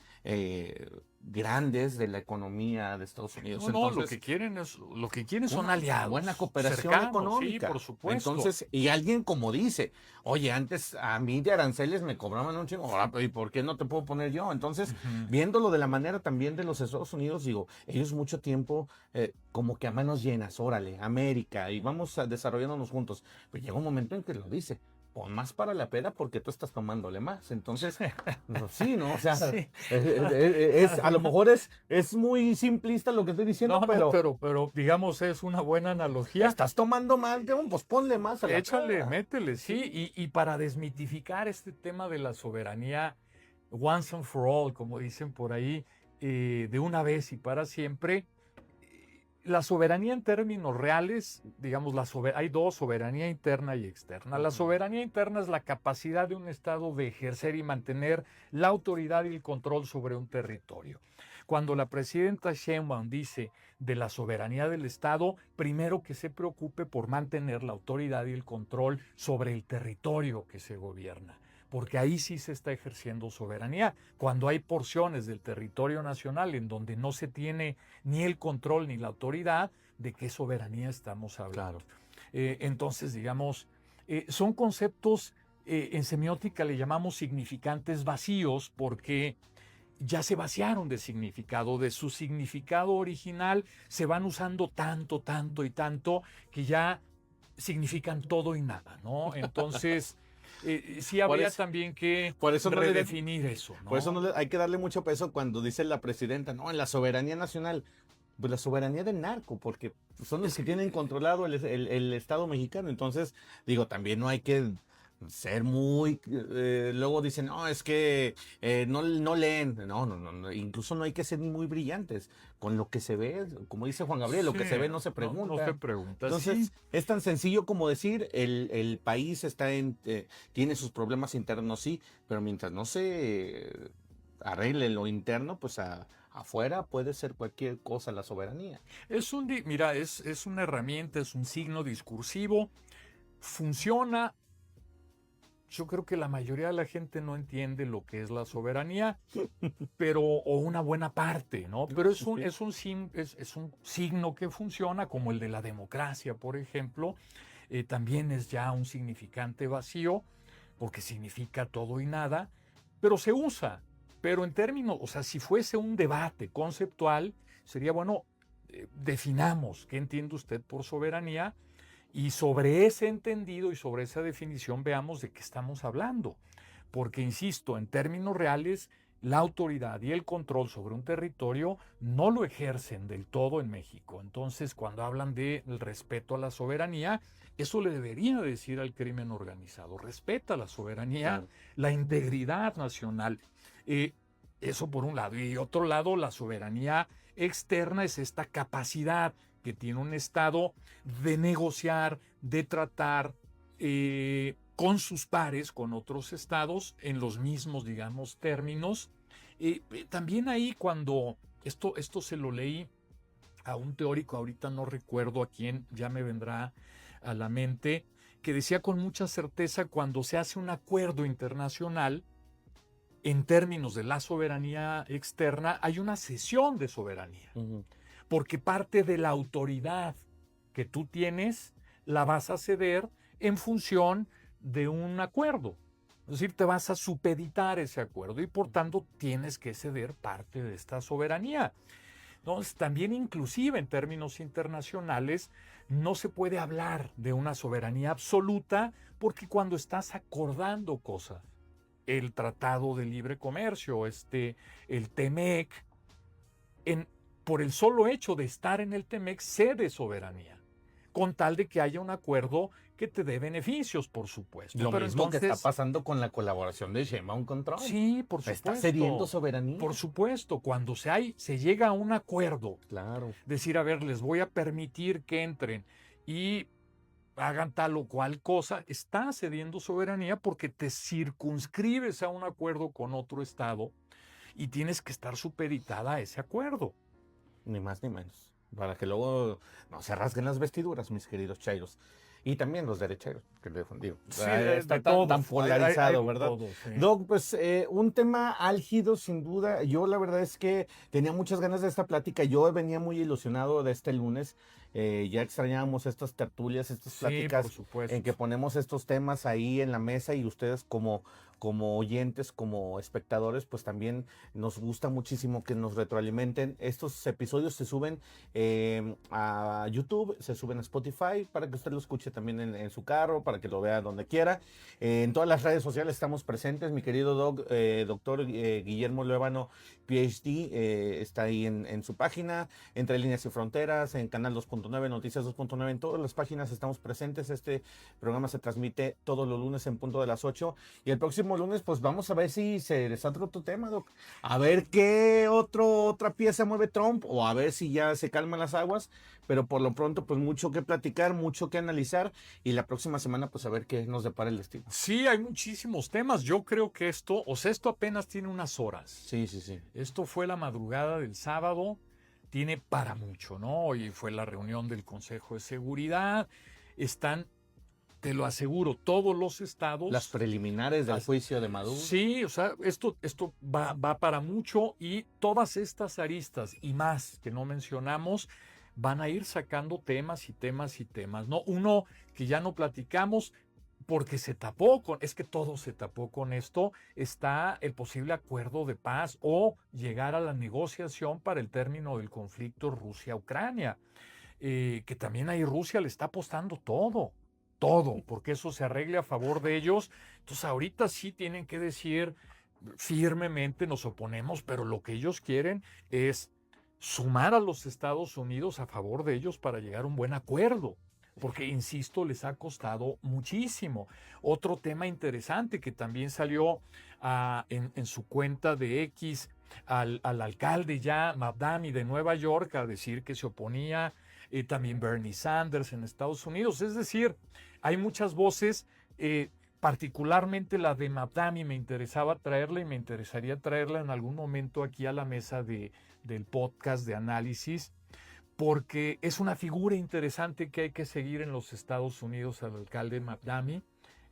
Speaker 2: grandes de la economía de Estados Unidos.
Speaker 3: Entonces, lo que quieren son aliados.
Speaker 2: Buena cooperación
Speaker 3: cercanos,
Speaker 2: económica.
Speaker 3: Sí, por supuesto.
Speaker 2: Entonces, y alguien como dice, oye, antes a mí de aranceles me cobraban un chingo, ¿y por qué no te puedo poner yo? Entonces, viéndolo de la manera también de los Estados Unidos, digo, ellos mucho tiempo como que a manos llenas, órale, América, y vamos desarrollándonos juntos. Pero llega un momento en que lo dice, pon más para la peda porque tú estás tomándole más. Entonces, sí, ¿no? O sea, sí. A lo mejor es muy simplista lo que estoy diciendo,
Speaker 3: pero digamos es una buena analogía.
Speaker 2: Estás tomando más, pues ponle más a la
Speaker 3: Échale,
Speaker 2: peda.
Speaker 3: métele, sí. Y para desmitificar este tema de la soberanía, once and for all, como dicen por ahí, de una vez y para siempre, la soberanía en términos reales, digamos, hay dos, soberanía interna y externa. La soberanía interna es la capacidad de un Estado de ejercer y mantener la autoridad y el control sobre un territorio. Cuando la presidenta Sheinbaum dice de la soberanía del Estado, primero que se preocupe por mantener la autoridad y el control sobre el territorio que se gobierna, porque ahí sí se está ejerciendo soberanía. Cuando hay porciones del territorio nacional en donde no se tiene ni el control ni la autoridad, ¿de qué soberanía estamos hablando?
Speaker 2: Claro.
Speaker 3: Entonces, digamos, son conceptos, en semiótica le llamamos significantes vacíos, porque ya se vaciaron de significado, de su significado original, se van usando tanto y tanto, que ya significan todo y nada, ¿no? Entonces... sí habría también que redefinir eso, ¿no?
Speaker 2: Por eso hay que darle mucho peso cuando dice la presidenta, no, en la soberanía nacional. Pues la soberanía del narco, porque son los que tienen controlado el Estado mexicano. Entonces, digo, también no hay que ser muy... luego dicen, no, es que no leen. No, incluso no hay que ser muy brillantes. Con lo que se ve, como dice Juan Gabriel, lo que se ve no se pregunta.
Speaker 3: No se pregunta.
Speaker 2: Entonces, es tan sencillo como decir, el país tiene sus problemas internos, sí, pero mientras no se arregle lo interno, pues afuera puede ser cualquier cosa la soberanía.
Speaker 3: Mira, es una herramienta, es un signo discursivo, funciona. Yo creo que la mayoría de la gente no entiende lo que es la soberanía, o una buena parte, ¿no? Pero es un signo que funciona, como el de la democracia, por ejemplo. También es ya un significante vacío, porque significa todo y nada, pero se usa. Pero en términos, o sea, si fuese un debate conceptual, sería bueno, definamos qué entiende usted por soberanía, y sobre ese entendido y sobre esa definición veamos de qué estamos hablando. Porque, insisto, en términos reales, la autoridad y el control sobre un territorio no lo ejercen del todo en México. Entonces, cuando hablan del respeto a la soberanía, eso le debería decir al crimen organizado. Respeta la soberanía, claro, la integridad nacional. Eso por un lado. Y otro lado, la soberanía externa es esta capacidad que tiene un Estado de negociar, de tratar con sus pares, con otros estados, en los mismos, digamos, términos. También ahí cuando, esto se lo leí a un teórico, ahorita no recuerdo a quién, ya me vendrá a la mente, que decía con mucha certeza, cuando se hace un acuerdo internacional, en términos de la soberanía externa, hay una cesión de soberanía. Porque parte de la autoridad que tú tienes la vas a ceder en función de un acuerdo. Es decir, te vas a supeditar ese acuerdo y por tanto tienes que ceder parte de esta soberanía. Entonces, también inclusive en términos internacionales no se puede hablar de una soberanía absoluta, porque cuando estás acordando cosas, el Tratado de Libre Comercio, el TEMEC, por el solo hecho de estar en el TEMEC cede soberanía, con tal de que haya un acuerdo que te dé beneficios, por supuesto.
Speaker 2: Lo mismo que está pasando con la colaboración de Sheinbaum con Trump.
Speaker 3: Sí, por supuesto.
Speaker 2: Está cediendo soberanía.
Speaker 3: Por supuesto, cuando se llega a un acuerdo,
Speaker 2: claro,
Speaker 3: decir, a ver, les voy a permitir que entren y hagan tal o cual cosa, está cediendo soberanía porque te circunscribes a un acuerdo con otro estado y tienes que estar supeditada a ese acuerdo.
Speaker 2: Ni más ni menos. Para que luego no se rasguen las vestiduras, mis queridos chairos. Y también los derecheros, que le digo.
Speaker 3: Sí,
Speaker 2: está tan polarizado, ¿verdad?
Speaker 3: Todo, sí.
Speaker 2: Doc, pues un tema álgido, sin duda. Yo la verdad es que tenía muchas ganas de esta plática. Yo venía muy ilusionado de este lunes. Ya extrañábamos estas tertulias, estas pláticas en que ponemos estos temas ahí en la mesa y ustedes como oyentes, como espectadores, pues también nos gusta muchísimo que nos retroalimenten. Estos episodios se suben a YouTube, se suben a Spotify para que usted lo escuche también en su carro, para que lo vea donde quiera. En todas las redes sociales estamos presentes. Mi querido doctor Guillermo Luébano, PhD, está ahí en su página, Entre Líneas y Fronteras, en Canal 2.9, Noticias 2.9, en todas las páginas estamos presentes. Este programa se transmite todos los lunes en punto de las 8. Y el próximo lunes, pues vamos a ver si se desata otro tema, Doc. A ver qué otra pieza mueve Trump, o a ver si ya se calman las aguas. Pero por lo pronto, pues mucho que platicar, mucho que analizar. Y la próxima semana, pues a ver qué nos depara el destino.
Speaker 3: Sí, hay muchísimos temas. Yo creo que esto apenas tiene unas horas.
Speaker 2: Sí.
Speaker 3: Esto fue la madrugada del sábado. Tiene para mucho, ¿no? Hoy fue la reunión del Consejo de Seguridad. Están, te lo aseguro, todos los estados.
Speaker 2: Las preliminares del juicio de Maduro.
Speaker 3: Sí, o sea, esto va para mucho, y todas estas aristas y más que no mencionamos van a ir sacando temas y temas y temas, ¿no? Uno que ya no platicamos porque es que todo se tapó con esto, está el posible acuerdo de paz o llegar a la negociación para el término del conflicto Rusia-Ucrania, que también ahí Rusia le está apostando todo. todo, porque eso se arregle a favor de ellos. Entonces ahorita sí tienen que decir firmemente, nos oponemos, pero lo que ellos quieren es sumar a los Estados Unidos a favor de ellos para llegar a un buen acuerdo. Porque, insisto, les ha costado muchísimo. Otro tema interesante que también salió en su cuenta de X al alcalde ya, Mamdani de Nueva York, a decir que se oponía, también Bernie Sanders en Estados Unidos. Es decir, hay muchas voces, particularmente la de Mamdani me interesaba traerla y me interesaría traerla en algún momento aquí a la mesa del podcast de análisis, porque es una figura interesante que hay que seguir en los Estados Unidos, al alcalde Mamdani,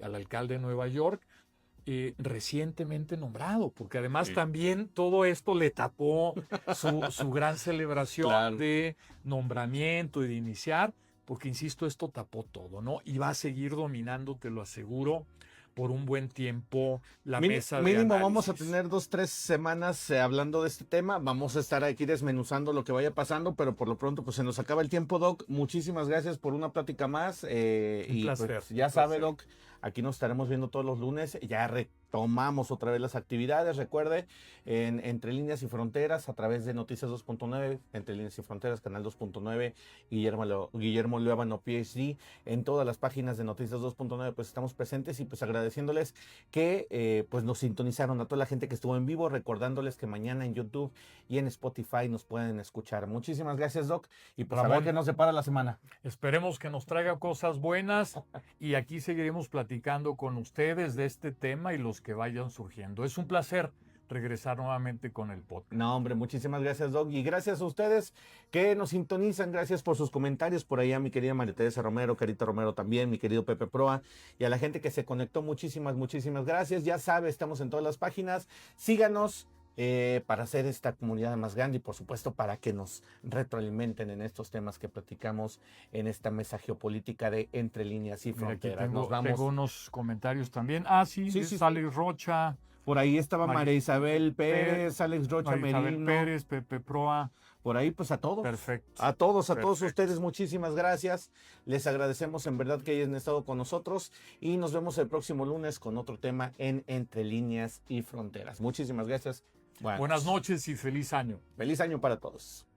Speaker 3: al alcalde de Nueva York, recientemente nombrado, porque además también todo esto le tapó su gran celebración de nombramiento y de iniciar, porque insisto, esto tapó todo, ¿no? Y va a seguir dominando, te lo aseguro, por un buen tiempo la mesa de
Speaker 2: mínimo
Speaker 3: análisis.
Speaker 2: Vamos a tener 2-3 semanas hablando de este tema. Vamos a estar aquí desmenuzando lo que vaya pasando, pero por lo pronto pues se nos acaba el tiempo, Doc. Muchísimas gracias por una plática más.
Speaker 3: Un placer,
Speaker 2: pues, ya sabe, Doc, aquí nos estaremos viendo todos los lunes. Ya retomamos otra vez las actividades. Recuerde, en Entre Líneas y Fronteras, a través de Noticias 2.9, Entre Líneas y Fronteras, Canal 2.9, Guillermo Luevano, PhD, en todas las páginas de Noticias 2.9, pues estamos presentes y pues agradeciéndoles que pues nos sintonizaron, a toda la gente que estuvo en vivo, recordándoles que mañana en YouTube y en Spotify nos pueden escuchar. Muchísimas gracias, Doc, y pues
Speaker 3: Ramón,
Speaker 2: a ver qué nos depara la semana.
Speaker 3: Esperemos que nos traiga cosas buenas y aquí seguiremos platicando con ustedes de este tema y los que vayan surgiendo. Es un placer regresar nuevamente con el podcast.
Speaker 2: No, hombre, muchísimas gracias, Doc, y gracias a ustedes que nos sintonizan, gracias por sus comentarios, por allá mi querida María Teresa Romero, Carita Romero también, mi querido Pepe Proa, y a la gente que se conectó, muchísimas gracias. Ya sabe, estamos en todas las páginas, síganos para hacer esta comunidad más grande y por supuesto para que nos retroalimenten en estos temas que platicamos en esta mesa geopolítica de Entre Líneas y Fronteras.
Speaker 3: Tengo unos comentarios también. Sí, Alex Rocha.
Speaker 2: Por ahí estaba María Isabel Pérez, Alex Rocha Merino.
Speaker 3: Pérez, Pepe Proa.
Speaker 2: Por ahí, pues a todos.
Speaker 3: Perfecto.
Speaker 2: A todos ustedes, muchísimas gracias. Les agradecemos en verdad que hayan estado con nosotros y nos vemos el próximo lunes con otro tema en Entre Líneas y Fronteras. Muchísimas gracias.
Speaker 3: Buenas noches y feliz año.
Speaker 2: Feliz año para todos.